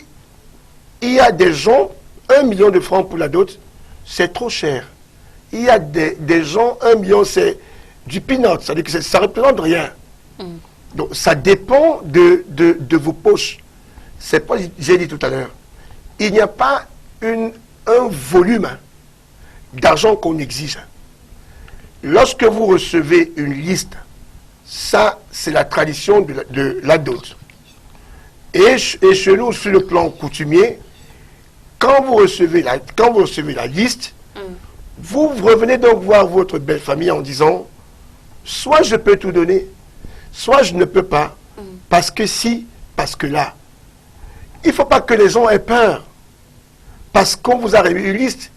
il y a des gens, 1 million de francs pour la dot, c'est trop cher. Il y a des gens, 1 million, c'est du peanut, c'est-à-dire que ça ne représente rien. Donc ça dépend de vos poches. C'est pas, j'ai dit tout à l'heure, il n'y a pas un volume d'argent qu'on exige. Lorsque vous recevez une liste, ça c'est la tradition de la dot. Et chez nous, sur le plan coutumier, quand vous recevez la liste, vous revenez donc voir votre belle famille en disant, soit je peux tout donner, soit je ne peux pas, parce que si, parce que là. Il ne faut pas que les gens aient peur, parce qu'on vous a remis une liste.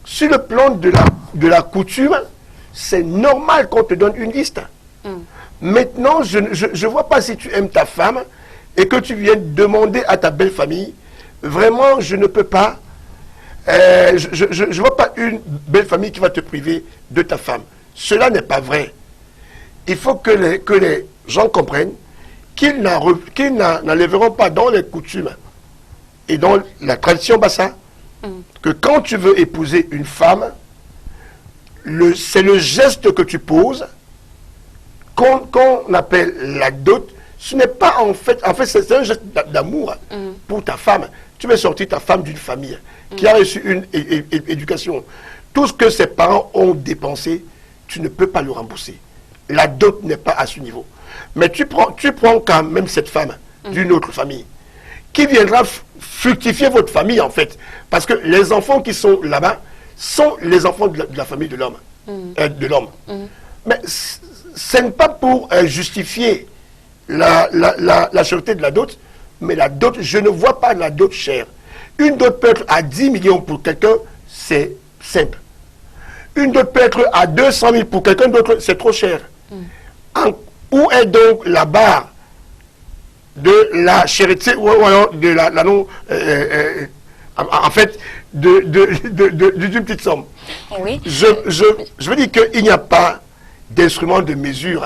Sur le plan de la coutume, c'est normal qu'on te donne une liste. Maintenant, je ne vois pas si tu aimes ta femme et que tu viens demander à ta belle famille, vraiment, je ne peux pas, je ne vois pas une belle famille qui va te priver de ta femme. Cela n'est pas vrai. Il faut que les gens comprennent qu'ils n'enlèveront pas dans les coutumes et dans la tradition Bassa que quand tu veux épouser une femme, c'est le geste que tu poses qu'on appelle la dot. Ce n'est pas en fait c'est un geste d'amour pour ta femme. Tu veux sortir ta femme d'une famille qui a reçu une éducation. Tout ce que ses parents ont dépensé, tu ne peux pas le rembourser. La dot n'est pas à ce niveau. Mais tu prends quand même cette femme d'une autre famille qui viendra fructifier votre famille en fait. Parce que les enfants qui sont là-bas sont les enfants de la famille de l'homme. Mais ce n'est pas pour justifier la cherté de la dot, mais la dot, je ne vois pas la dot chère. Une dot peut être à 10 millions pour quelqu'un, c'est simple. Une dot peut être à 200 000 pour quelqu'un d'autre, c'est trop cher. Où est donc la barre de la charité, ou alors de la non, en fait, d'une petite somme? Oui. Je veux dire qu'il n'y a pas d'instrument de mesure.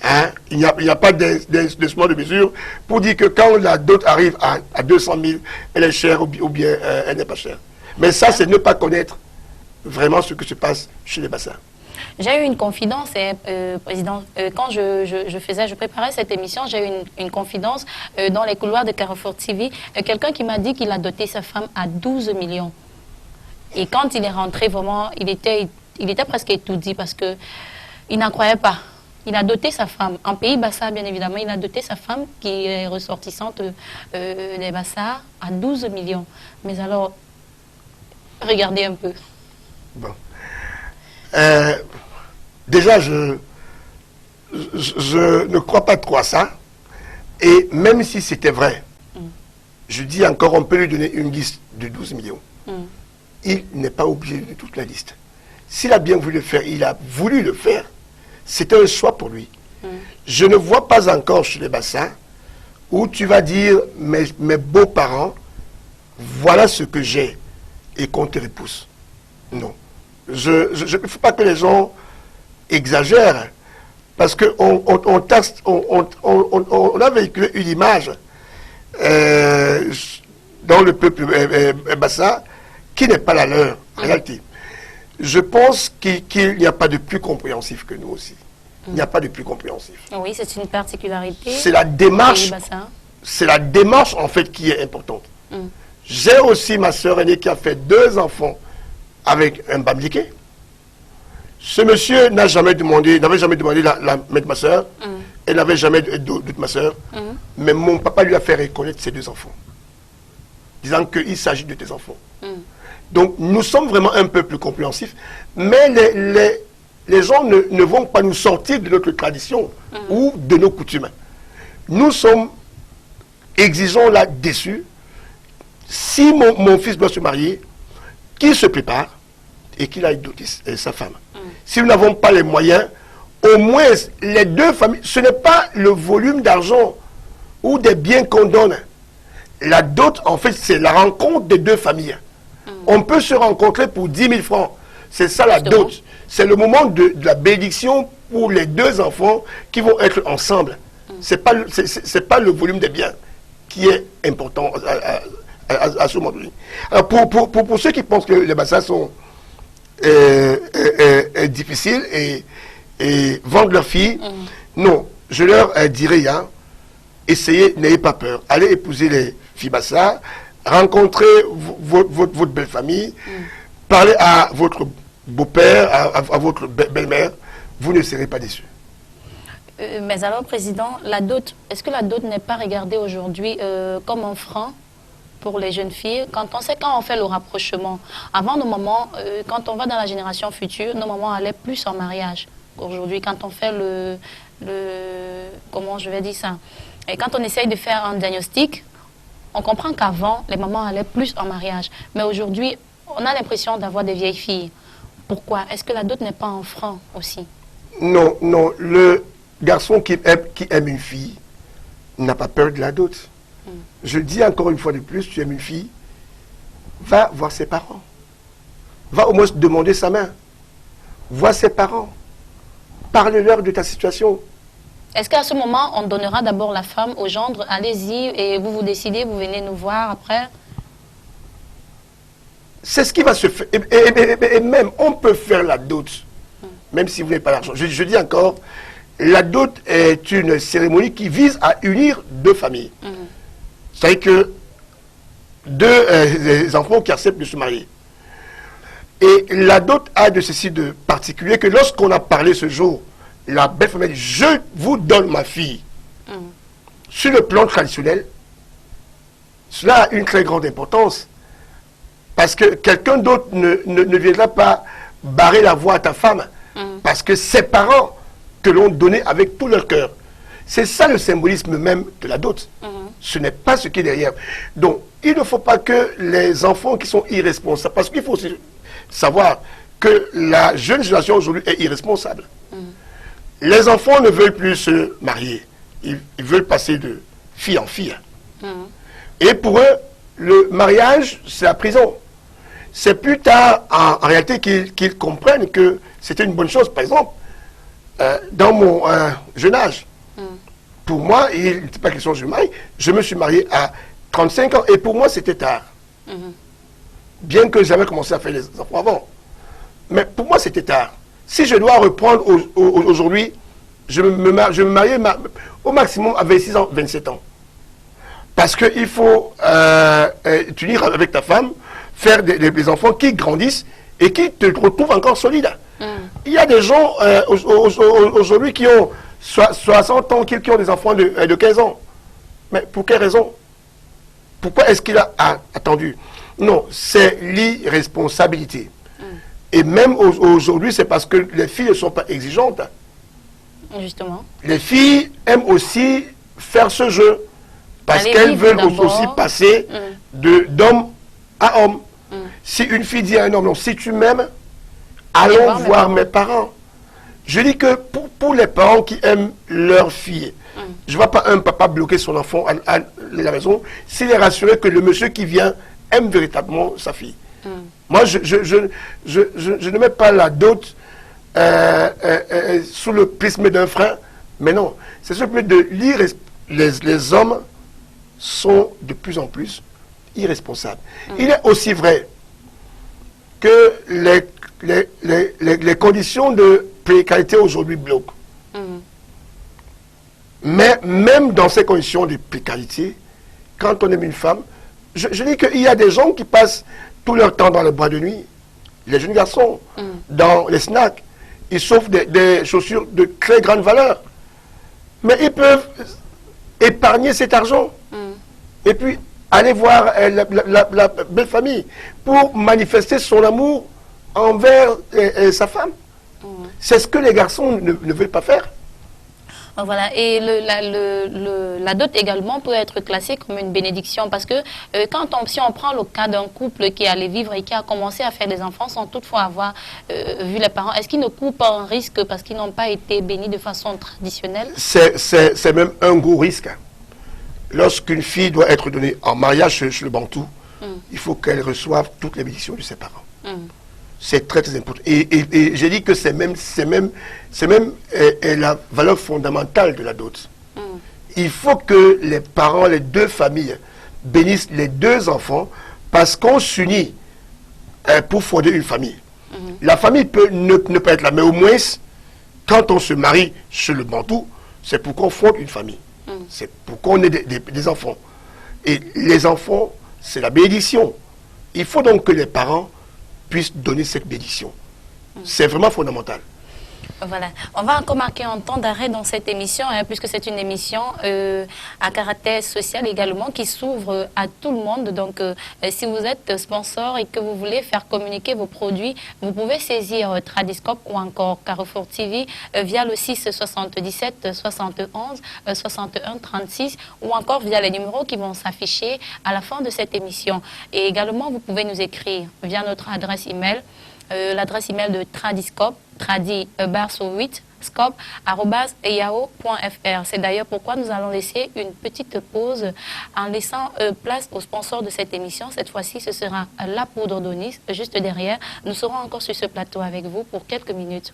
Hein? Il n'y a pas d'instrument de mesure pour dire que quand la dot arrive à 200 000, elle est chère ou bien elle n'est pas chère. Mais ça, c'est ne pas connaître vraiment ce que se passe chez les bassins. J'ai eu une confidence, Président, quand je préparais cette émission, j'ai eu une confidence dans les couloirs de Carrefour TV, quelqu'un qui m'a dit qu'il a doté sa femme à 12 millions. Et quand il est rentré, vraiment, il était presque étourdi parce qu'il n'en croyait pas. Il a doté sa femme, en pays Bassa bien évidemment, il a doté sa femme qui est ressortissante des Bassa à 12 millions. Mais alors, regardez un peu. Bon. Déjà, je ne crois pas trop à ça. Et même si c'était vrai, je dis encore, on peut lui donner une liste de 12 millions. Il n'est pas obligé de toute la liste. S'il a bien voulu le faire, il a voulu le faire, c'était un choix pour lui. Je ne vois pas encore chez les bassins où tu vas dire, mes beaux-parents, voilà ce que j'ai, et qu'on te repousse. Non. Il ne faut pas que les gens exagèrent, parce qu'on a véhiculé une image dans le peuple bassin qui n'est pas la leur, en réalité. Je pense qu'il n'y a pas de plus compréhensif que nous aussi. Il n'y a pas de plus compréhensif. Oui, c'est une particularité. C'est la démarche en fait qui est importante. J'ai aussi ma sœur aînée qui a fait 2 enfants avec un bamliqué. Ce monsieur n'avait jamais demandé la main de ma sœur, elle n'avait jamais de ma sœur, mais mon papa lui a fait reconnaître ses 2 enfants, disant qu'il s'agit de tes enfants. Donc nous sommes vraiment un peu plus compréhensifs, mais les gens ne vont pas nous sortir de notre tradition ou de nos coutumes. Nous sommes exigeants là-dessus. Si mon fils doit se marier, qu'il se prépare et qu'il aille doter sa femme. Si nous n'avons pas les moyens, au moins les 2 familles, ce n'est pas le volume d'argent ou des biens qu'on donne. La dot, en fait, c'est la rencontre des 2 familles. On peut se rencontrer pour 10 000 francs. C'est ça la dot. C'est le moment de la bénédiction pour les 2 enfants qui vont être ensemble. C'est pas le volume des biens qui est important à ce moment-là. Pour ceux qui pensent que les bassins sont difficiles et vendent leurs filles, non, je leur dirais, essayez, n'ayez pas peur. Allez épouser les filles bassins, rencontrez votre belle famille, parlez à votre beau-père, à votre belle-mère, vous ne serez pas déçus. Mais alors, Président, la dot, est-ce que la dot n'est pas regardée aujourd'hui comme un frein pour les jeunes filles? Quand on fait le rapprochement, avant nos mamans, quand on va dans la génération future, nos mamans allaient plus en mariage qu'aujourd'hui. Quand on fait comment je vais dire ça? Et quand on essaye de faire un diagnostic, on comprend qu'avant, les mamans allaient plus en mariage. Mais aujourd'hui, on a l'impression d'avoir des vieilles filles. Pourquoi? Est-ce que la dot n'est pas un frein aussi? Non, non. Le garçon qui aime une fille n'a pas peur de la dot. Je dis encore une fois de plus, tu aimes une fille, va voir ses parents. Va au moins demander sa main. Vois ses parents. Parle-leur de ta situation. Est-ce qu'à ce moment, on donnera d'abord la femme au gendre, allez-y, et vous décidez, vous venez nous voir après? C'est ce qui va se faire. Et même, on peut faire la dot, même si vous n'avez pas l'argent. Je dis encore, la dot est une cérémonie qui vise à unir 2 familles. C'est-à-dire que 2 enfants qui acceptent de se marier. Et la dot a de ceci de particulier que lorsqu'on a parlé ce jour, la belle famille dit, je vous donne ma fille. Sur le plan traditionnel, cela a une très grande importance. Parce que quelqu'un d'autre ne viendra pas barrer la voie à ta femme. Parce que ses parents te l'ont donné avec tout leur cœur. C'est ça le symbolisme même de la dot. Ce n'est pas ce qui est derrière. Donc, il ne faut pas que les enfants qui sont irresponsables, parce qu'il faut aussi savoir que la jeune génération aujourd'hui est irresponsable. Les enfants ne veulent plus se marier. Ils veulent passer de fille en fille. Et pour eux, le mariage, c'est la prison. C'est plus tard, en réalité, qu'ils comprennent que c'était une bonne chose. Par exemple, dans mon jeune âge, pour moi, il n'était pas question de se marier. Je me suis marié à 35 ans et pour moi, c'était tard. Bien que j'avais commencé à faire les enfants avant. Mais pour moi, c'était tard. Si je dois reprendre aujourd'hui, je me mariais au maximum à 26 ans, 27 ans. Parce qu'il faut t'unir avec ta femme, faire des enfants qui grandissent et qui te retrouvent encore solides. Il y a des gens aujourd'hui qui ont 60 ans, qui ont des enfants de 15 ans. Mais pour quelle raison? Pourquoi est-ce qu'il a attendu? Non, c'est l'irresponsabilité. Et même aujourd'hui, c'est parce que les filles ne sont pas exigeantes. Justement. Les filles aiment aussi faire ce jeu. Parce qu'elles veulent aussi passer d'homme à homme. Si une fille dit à un homme, non, si tu m'aimes, allons voir mes parents. Je dis que pour les parents qui aiment leur fille, je ne vois pas un papa bloquer son enfant à la maison s'il est rassuré que le monsieur qui vient aime véritablement sa fille. Moi, je ne mets pas la dot sous le prisme d'un frein, mais non, c'est ce que de les hommes sont de plus en plus irresponsables. Il est aussi vrai que les conditions de précarité aujourd'hui bloquent. Mais même dans ces conditions de précarité, quand on aime une femme, je dis qu'il y a des gens qui passent tout leur temps dans les bois de nuit, les jeunes garçons, dans les snacks, ils s'offrent des chaussures de très grande valeur. Mais ils peuvent épargner cet argent et puis aller voir la belle famille pour manifester son amour envers sa femme. C'est ce que les garçons ne veulent pas faire. Voilà, et la dot également peut être classée comme une bénédiction parce que si on prend le cas d'un couple qui allait vivre et qui a commencé à faire des enfants sans toutefois avoir vu les parents, est-ce qu'ils ne courent pas un risque parce qu'ils n'ont pas été bénis de façon traditionnelle? C'est même un gros risque. Lorsqu'une fille doit être donnée en mariage chez le Bantou, il faut qu'elle reçoive toutes les bénédictions de ses parents. C'est très très important. Et j'ai dit que c'est même la valeur fondamentale de la dot. Il faut que les parents, les deux familles, bénissent les deux enfants parce qu'on s'unit pour fonder une famille. La famille peut ne pas être là, mais au moins, quand on se marie chez le Bantou, c'est pour qu'on fonde une famille. C'est pour qu'on ait des enfants. Et les enfants, c'est la bénédiction. Il faut donc que les parents puissent donner cette bénédiction. C'est vraiment fondamental. Voilà. On va encore marquer un temps d'arrêt dans cette émission, puisque c'est une émission à caractère social également qui s'ouvre à tout le monde. Donc, si vous êtes sponsor et que vous voulez faire communiquer vos produits, vous pouvez saisir Tradiscope ou encore Carrefour TV via le 6 77 71 61 36 ou encore via les numéros qui vont s'afficher à la fin de cette émission. Et également, vous pouvez nous écrire via notre adresse email. L'adresse email de Tradiscope, tradi-8 scope@yahoo.fr. C'est d'ailleurs pourquoi nous allons laisser une petite pause en laissant place au sponsor de cette émission. Cette fois-ci, ce sera la poudre d'Onis, juste derrière. Nous serons encore sur ce plateau avec vous pour quelques minutes.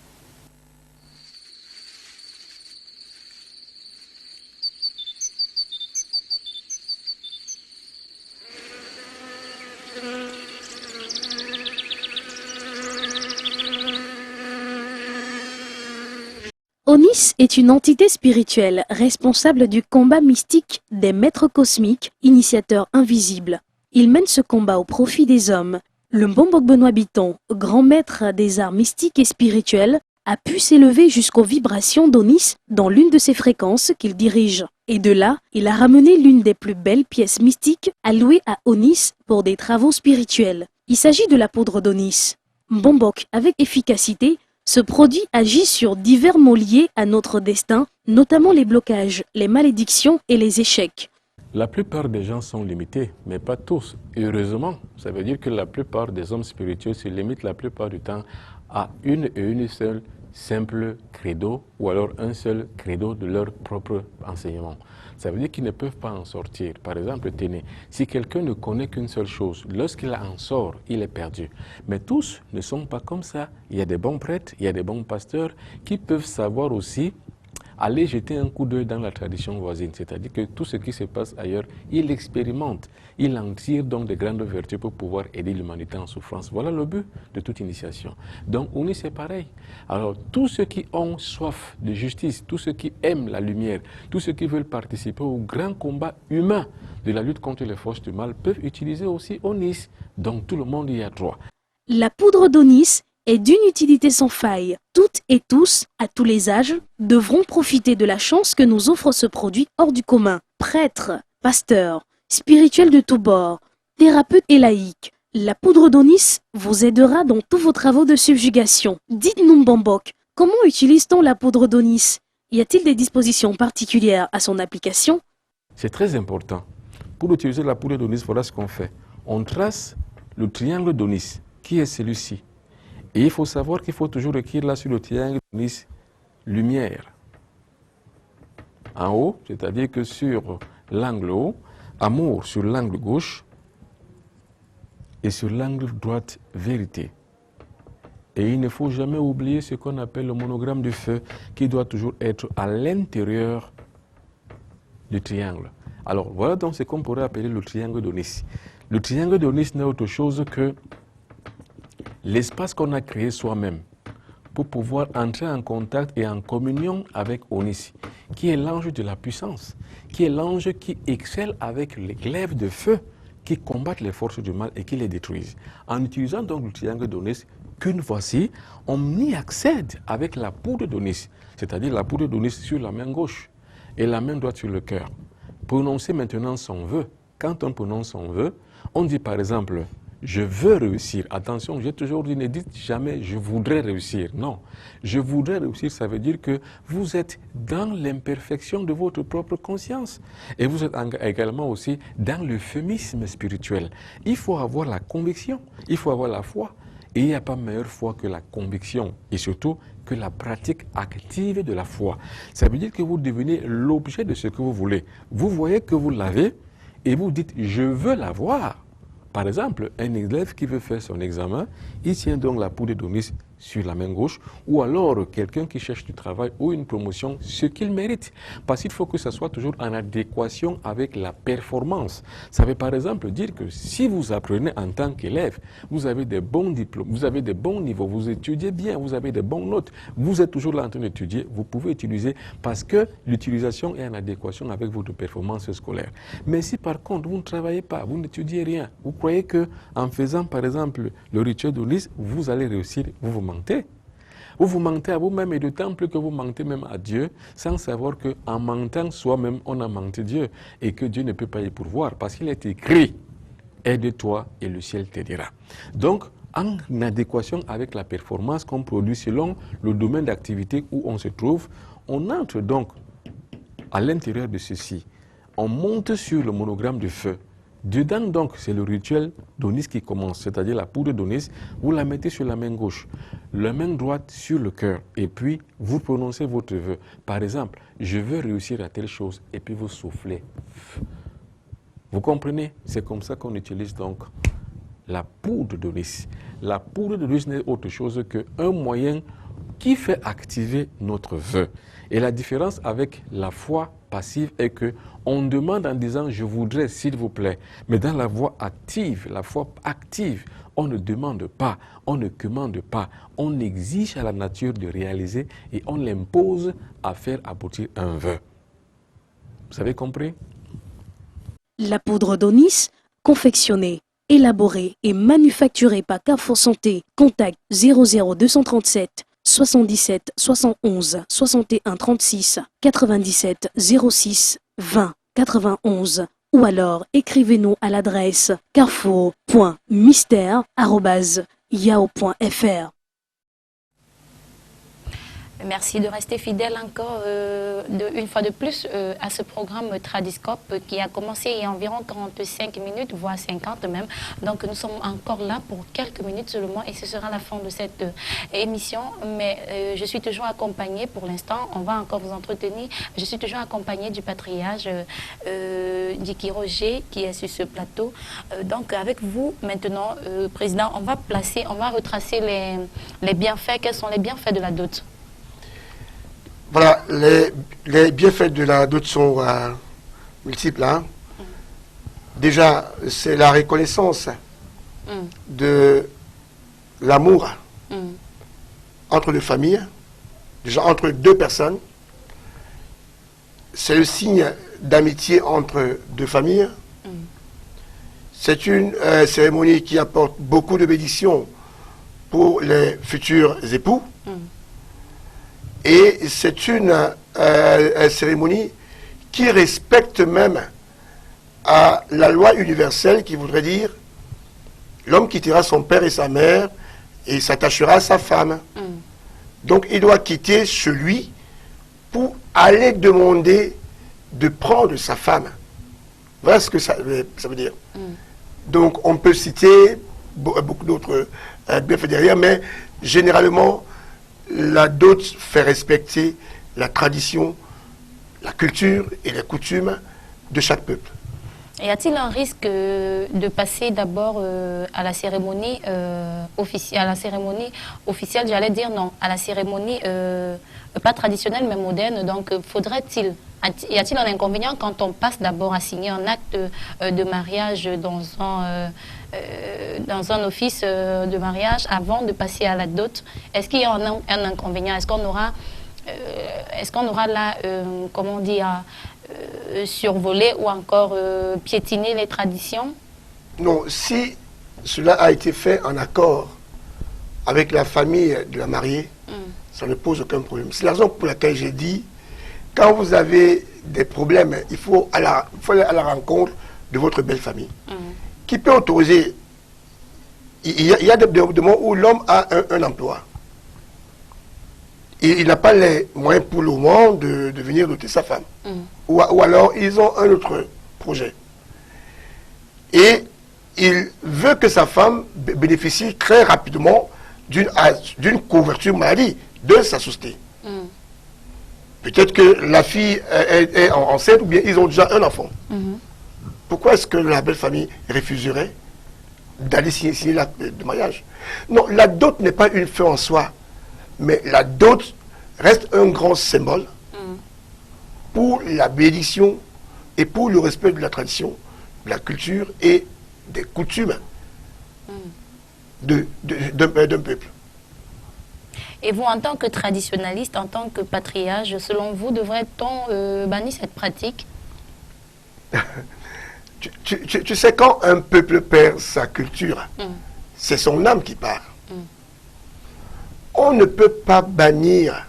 Onis est une entité spirituelle responsable du combat mystique des maîtres cosmiques, initiateurs invisibles. Il mène ce combat au profit des hommes. Le Mbombok Benoît Biton, grand maître des arts mystiques et spirituels, a pu s'élever jusqu'aux vibrations d'Onis dans l'une de ses fréquences qu'il dirige. Et de là, il a ramené l'une des plus belles pièces mystiques allouées à Onis pour des travaux spirituels. Il s'agit de la poudre d'Onis. Mbombok, avec efficacité, ce produit agit sur divers maux liés à notre destin, notamment les blocages, les malédictions et les échecs. La plupart des gens sont limités, mais pas tous. Et heureusement, ça veut dire que la plupart des hommes spirituels se limitent la plupart du temps à une seule simple credo ou alors un seul credo de leur propre enseignement. Ça veut dire qu'ils ne peuvent pas en sortir. Par exemple, tenez, si quelqu'un ne connaît qu'une seule chose, lorsqu'il en sort, il est perdu. Mais tous ne sont pas comme ça. Il y a des bons prêtres, il y a des bons pasteurs qui peuvent savoir aussi aller jeter un coup d'œil dans la tradition voisine, c'est-à-dire que tout ce qui se passe ailleurs, il expérimente, il en tire donc de grandes vertus pour pouvoir aider l'humanité en souffrance. Voilà le but de toute initiation. Donc, on est pareil. Alors, tous ceux qui ont soif de justice, tous ceux qui aiment la lumière, tous ceux qui veulent participer au grand combat humain de la lutte contre les forces du mal peuvent utiliser aussi Onis. Donc, tout le monde y a droit. La poudre d'Onis est d'une utilité sans faille. Toutes et tous, à tous les âges, devront profiter de la chance que nous offre ce produit hors du commun. Prêtres, pasteurs, spirituels de tous bords, thérapeutes et laïcs, la poudre d'Onis vous aidera dans tous vos travaux de subjugation. Dites-nous Mbombok, comment utilise-t-on la poudre d'Onis? Y a-t-il des dispositions particulières à son application? C'est très important. Pour utiliser la poudre d'Onis, voilà ce qu'on fait. On trace le triangle d'Onis, qui est celui-ci. Et il faut savoir qu'il faut toujours écrire là sur le triangle d'Onis lumière. En haut, c'est-à-dire que sur l'angle haut, amour sur l'angle gauche et sur l'angle droite, vérité. Et il ne faut jamais oublier ce qu'on appelle le monogramme du feu qui doit toujours être à l'intérieur du triangle. Alors voilà donc ce qu'on pourrait appeler le triangle d'Onis. Le triangle d'Onis n'est autre chose que l'espace qu'on a créé soi-même pour pouvoir entrer en contact et en communion avec Onis, qui est l'ange de la puissance, qui est l'ange qui excelle avec les glaives de feu, qui combattent les forces du mal et qui les détruisent. En utilisant donc le triangle d'Onis, qu'une fois-ci, on y accède avec la poudre d'Onis, c'est-à-dire la poudre d'Onis sur la main gauche et la main droite sur le cœur. Prononcer maintenant son vœu. Quand on prononce son vœu, on dit par exemple « je veux réussir ». Attention, j'ai toujours dit, ne dites jamais « je voudrais réussir ». Non, « je voudrais réussir », ça veut dire que vous êtes dans l'imperfection de votre propre conscience. Et vous êtes également aussi dans l'euphémisme spirituel. Il faut avoir la conviction, il faut avoir la foi. Et il n'y a pas meilleure foi que la conviction et surtout que la pratique active de la foi. Ça veut dire que vous devenez l'objet de ce que vous voulez. Vous voyez que vous l'avez et vous dites « je veux l'avoir ». Par exemple, un élève qui veut faire son examen, il tient donc la poudre d'Onis sur la main gauche, ou alors quelqu'un qui cherche du travail ou une promotion, ce qu'il mérite. Parce qu'il faut que ça soit toujours en adéquation avec la performance. Ça veut par exemple dire que si vous apprenez en tant qu'élève, vous avez des bons diplômes, vous avez des bons niveaux, vous étudiez bien, vous avez des bonnes notes, vous êtes toujours là en train d'étudier, vous pouvez utiliser parce que l'utilisation est en adéquation avec votre performance scolaire. Mais si par contre vous ne travaillez pas, vous n'étudiez rien, vous croyez qu'en faisant par exemple le rituel d'Onis, vous allez réussir, vous vous mentez. Vous vous mentez à vous-même et d'autant plus que vous mentez même à Dieu sans savoir qu'en mentant soi-même, on a menti Dieu et que Dieu ne peut pas y pourvoir parce qu'il est écrit « aide-toi et le ciel t'aidera ». Donc, en adéquation avec la performance qu'on produit selon le domaine d'activité où on se trouve, on entre donc à l'intérieur de ceci. On monte sur le monogramme du feu. Dedans, donc, c'est le rituel d'Onis qui commence, c'est-à-dire la poudre d'Onis, vous la mettez sur la main gauche, la main droite sur le cœur, et puis vous prononcez votre vœu. Par exemple, je veux réussir à telle chose, et puis vous soufflez. Vous comprenez? C'est comme ça qu'on utilise donc la poudre d'Onis. La poudre d'Onis n'est autre chose qu'un moyen qui fait activer notre vœu. Et la différence avec la foi passive est que on demande en disant « je voudrais, s'il vous plaît ». Mais dans la voie active, la foi active, on ne demande pas, on ne commande pas, on exige à la nature de réaliser et on l'impose à faire aboutir un vœu. Vous avez compris? La poudre d'Onis, confectionnée Élaboré et manufacturé par Carrefour Santé. Contact 00237 77 71 61 36 97 06 20 91 ou alors écrivez-nous à l'adresse carrefour.mystère@yahoo.fr. Merci de rester fidèle encore une fois de plus à ce programme Tradiscope qui a commencé il y a environ 45 minutes, voire 50 même. Donc nous sommes encore là pour quelques minutes seulement et ce sera la fin de cette émission. Mais je suis toujours accompagnée pour l'instant, on va encore vous entretenir. Je suis toujours accompagnée du patriarche Diki Roger qui est sur ce plateau. Donc avec vous maintenant, Président, on va retracer les bienfaits. Quels sont les bienfaits de la dot? Voilà, les bienfaits de la dot sont multiples. Hein. Déjà, c'est la reconnaissance de l'amour entre deux familles, déjà entre deux personnes. C'est le signe d'amitié entre deux familles. C'est une cérémonie qui apporte beaucoup de bénédictions pour les futurs époux. Et c'est une cérémonie qui respecte même à la loi universelle qui voudrait dire l'homme quittera son père et sa mère et s'attachera à sa femme. Donc il doit quitter celui pour aller demander de prendre sa femme. Voilà ce que ça veut dire. Donc on peut citer beaucoup d'autres bienfaits derrière, mais généralement la dot fait respecter la tradition, la culture et les coutumes de chaque peuple. Y a-t-il un risque de passer d'abord à la cérémonie officielle, j'allais dire non, à la cérémonie pas traditionnelle mais moderne, donc y a-t-il un inconvénient quand on passe d'abord à signer un acte de mariage dans un office de mariage avant de passer à la dot? Est-ce qu'il y a un inconvénient? Est-ce qu'on aura là, comment dire, survoler ou encore piétiner les traditions? Non, si cela a été fait en accord avec la famille de la mariée, ça ne pose aucun problème. C'est la raison pour laquelle j'ai dit, quand vous avez des problèmes, il faut aller à la rencontre de votre belle famille. Qui peut autoriser. Il y a des moments où l'homme a un emploi. Il n'a pas les moyens pour le moment de venir doter sa femme. Ou alors ils ont un autre projet. Et il veut que sa femme bénéficie très rapidement d'une couverture maladie de sa société. Peut-être que la fille est enceinte ou bien ils ont déjà un enfant. Pourquoi est-ce que la belle famille refuserait d'aller signer l'acte de mariage? Non, la dot n'est pas une fin en soi, mais la dot reste un grand symbole pour la bénédiction et pour le respect de la tradition, de la culture et des coutumes d'un peuple. Et vous, en tant que traditionnaliste, en tant que patriarche, selon vous, devrait-on bannir cette pratique? Tu sais, quand un peuple perd sa culture, c'est son âme qui part. On ne peut pas bannir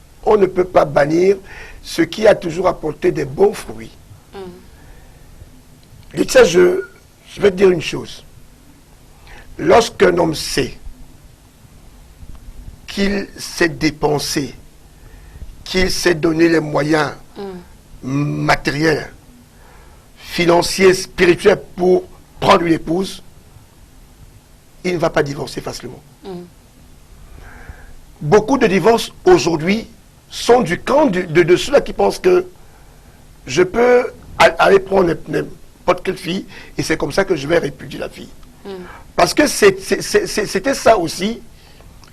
ce qui a toujours apporté des bons fruits. Et ça, je vais te dire une chose. Lorsqu'un homme sait qu'il s'est dépensé, qu'il s'est donné les moyens matériels, financiers, spirituels pour prendre une épouse, il ne va pas divorcer facilement. Beaucoup de divorces aujourd'hui sont du camp de ceux-là qui pensent que je peux aller prendre n'importe quelle fille et c'est comme ça que je vais répudier la fille. Parce que c'était ça aussi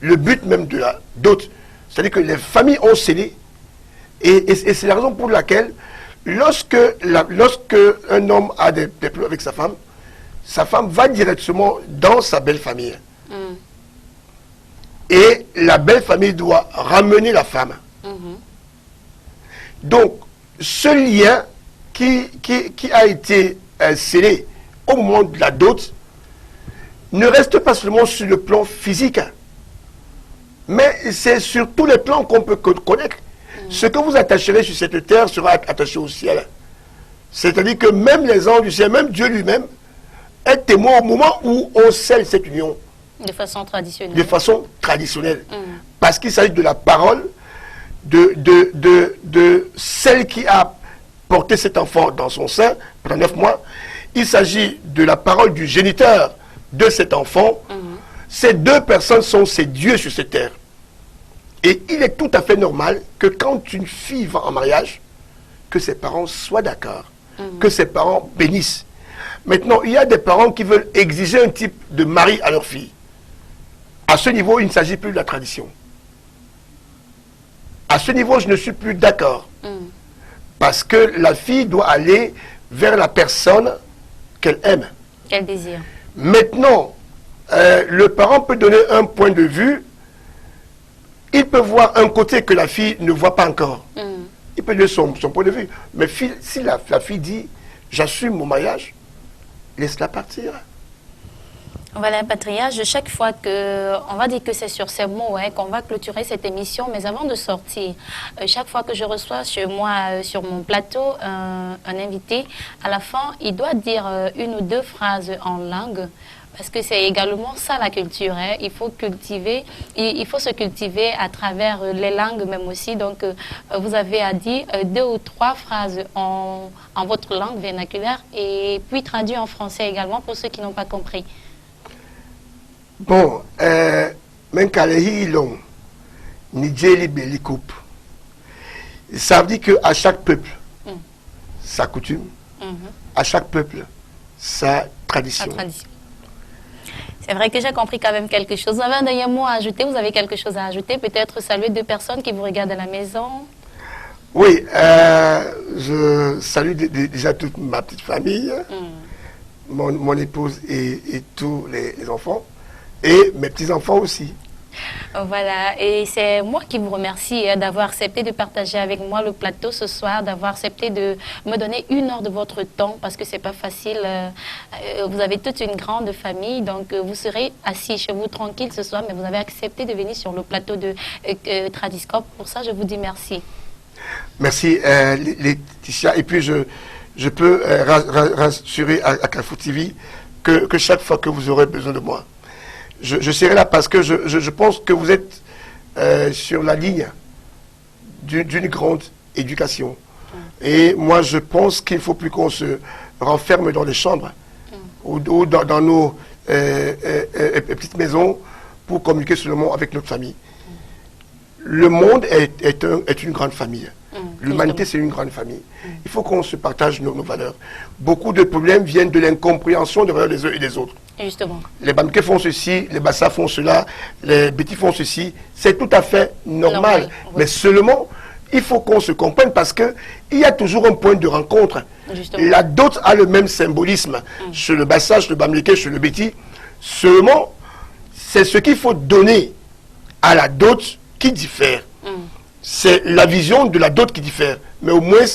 le but même de la dot. C'est-à-dire que les familles ont scellé et c'est la raison pour laquelle lorsque un homme a des problèmes avec sa femme va directement dans sa belle famille. Et la belle famille doit ramener la femme. Donc, ce lien qui a été scellé au moment de la dot, ne reste pas seulement sur le plan physique, mais c'est sur tous les plans qu'on peut connaître. Ce que vous attacherez sur cette terre sera attaché au ciel. C'est-à-dire que même les anges du ciel, même Dieu lui-même, est témoin au moment où on scelle cette union. De façon traditionnelle. De façon traditionnelle. Parce qu'il s'agit de la parole de celle qui a porté cet enfant dans son sein pendant 9 mois. Il s'agit de la parole du géniteur de cet enfant. Ces deux personnes sont ces dieux sur cette terre. Et il est tout à fait normal que quand une fille va en mariage, que ses parents soient d'accord, que ses parents bénissent. Maintenant, il y a des parents qui veulent exiger un type de mari à leur fille. À ce niveau, il ne s'agit plus de la tradition. À ce niveau, je ne suis plus d'accord. Parce que la fille doit aller vers la personne qu'elle aime. Qu'elle désire. Maintenant, le parent peut donner un point de vue. Il peut voir un côté que la fille ne voit pas encore. Il peut donner son point de vue. Mais si la fille dit « j'assume mon mariage », laisse-la partir. Voilà, Patriarche, chaque fois que, on va dire que c'est sur ces mots qu'on va clôturer cette émission, mais avant de sortir, chaque fois que je reçois chez moi, sur mon plateau, un invité, à la fin, il doit dire une ou deux phrases en langue, parce que c'est également ça la culture. Il faut cultiver, il faut se cultiver à travers les langues même aussi. Donc, vous avez à dire 2 ou 3 phrases en votre langue vernaculaire et puis traduit en français également pour ceux qui n'ont pas compris. Bon, Menkalehilon, Nidjeli Belikoup. Ça veut dire qu'à chaque peuple, sa coutume, à chaque peuple, sa tradition. C'est vrai que j'ai compris quand même quelque chose. Vous avez un dernier mot à ajouter? Vous avez quelque chose à ajouter? Peut-être saluer 2 personnes qui vous regardent à la maison? Oui, je salue déjà toute ma petite famille, mon épouse et tous les enfants, et mes petits-enfants aussi. Voilà, et c'est moi qui vous remercie d'avoir accepté de partager avec moi le plateau ce soir, d'avoir accepté de me donner 1 heure de votre temps, parce que c'est pas facile. Vous avez toute une grande famille, donc vous serez assis chez vous tranquille ce soir, mais vous avez accepté de venir sur le plateau de Tradiscope. Pour ça, je vous dis merci. Merci, Laetitia. Et puis, je peux rassurer à Carrefour TV que chaque fois que vous aurez besoin de moi, je serai là parce que je pense que vous êtes sur la ligne d'une grande éducation. Et moi, je pense qu'il ne faut plus qu'on se renferme dans les chambres ou dans nos petites maisons pour communiquer seulement avec notre famille. Le monde est une grande famille. L'humanité, c'est une grande famille. Il faut qu'on se partage nos valeurs. Beaucoup de problèmes viennent de l'incompréhension des valeurs des uns et des autres. Justement. Les Bamké font ceci, les Bassa font cela, les Bétis font ceci. C'est tout à fait normal. Oui. Mais seulement, il faut qu'on se comprenne parce qu'il y a toujours un point de rencontre. Justement. La dot a le même symbolisme chez le Bassa, chez le Bamléké, chez le Béti. Seulement, c'est ce qu'il faut donner à la dot qui diffère. C'est la vision de la dot qui diffère. Mais au moins,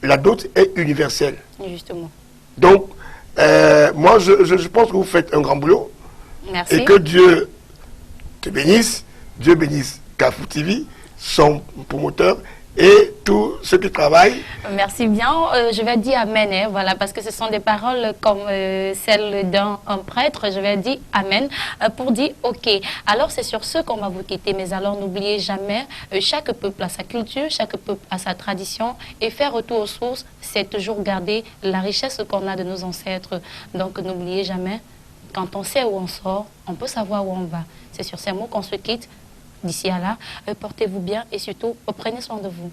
la dot est universelle. Justement. Donc, moi, je pense que vous faites un grand boulot. Merci. Et que Dieu te bénisse. Dieu bénisse Carrefour TV, son promoteur et tous ceux qui travaillent. Merci bien. Je vais dire Amen, voilà, parce que ce sont des paroles comme celles d'un prêtre. Je vais dire Amen pour dire OK. Alors, c'est sur ce qu'on va vous quitter. Mais alors, n'oubliez jamais, chaque peuple a sa culture, chaque peuple a sa tradition. Et faire retour aux sources, c'est toujours garder la richesse qu'on a de nos ancêtres. Donc, n'oubliez jamais, quand on sait où on sort, on peut savoir où on va. C'est sur ces mots qu'on se quitte. D'ici à là, portez-vous bien et surtout, prenez soin de vous.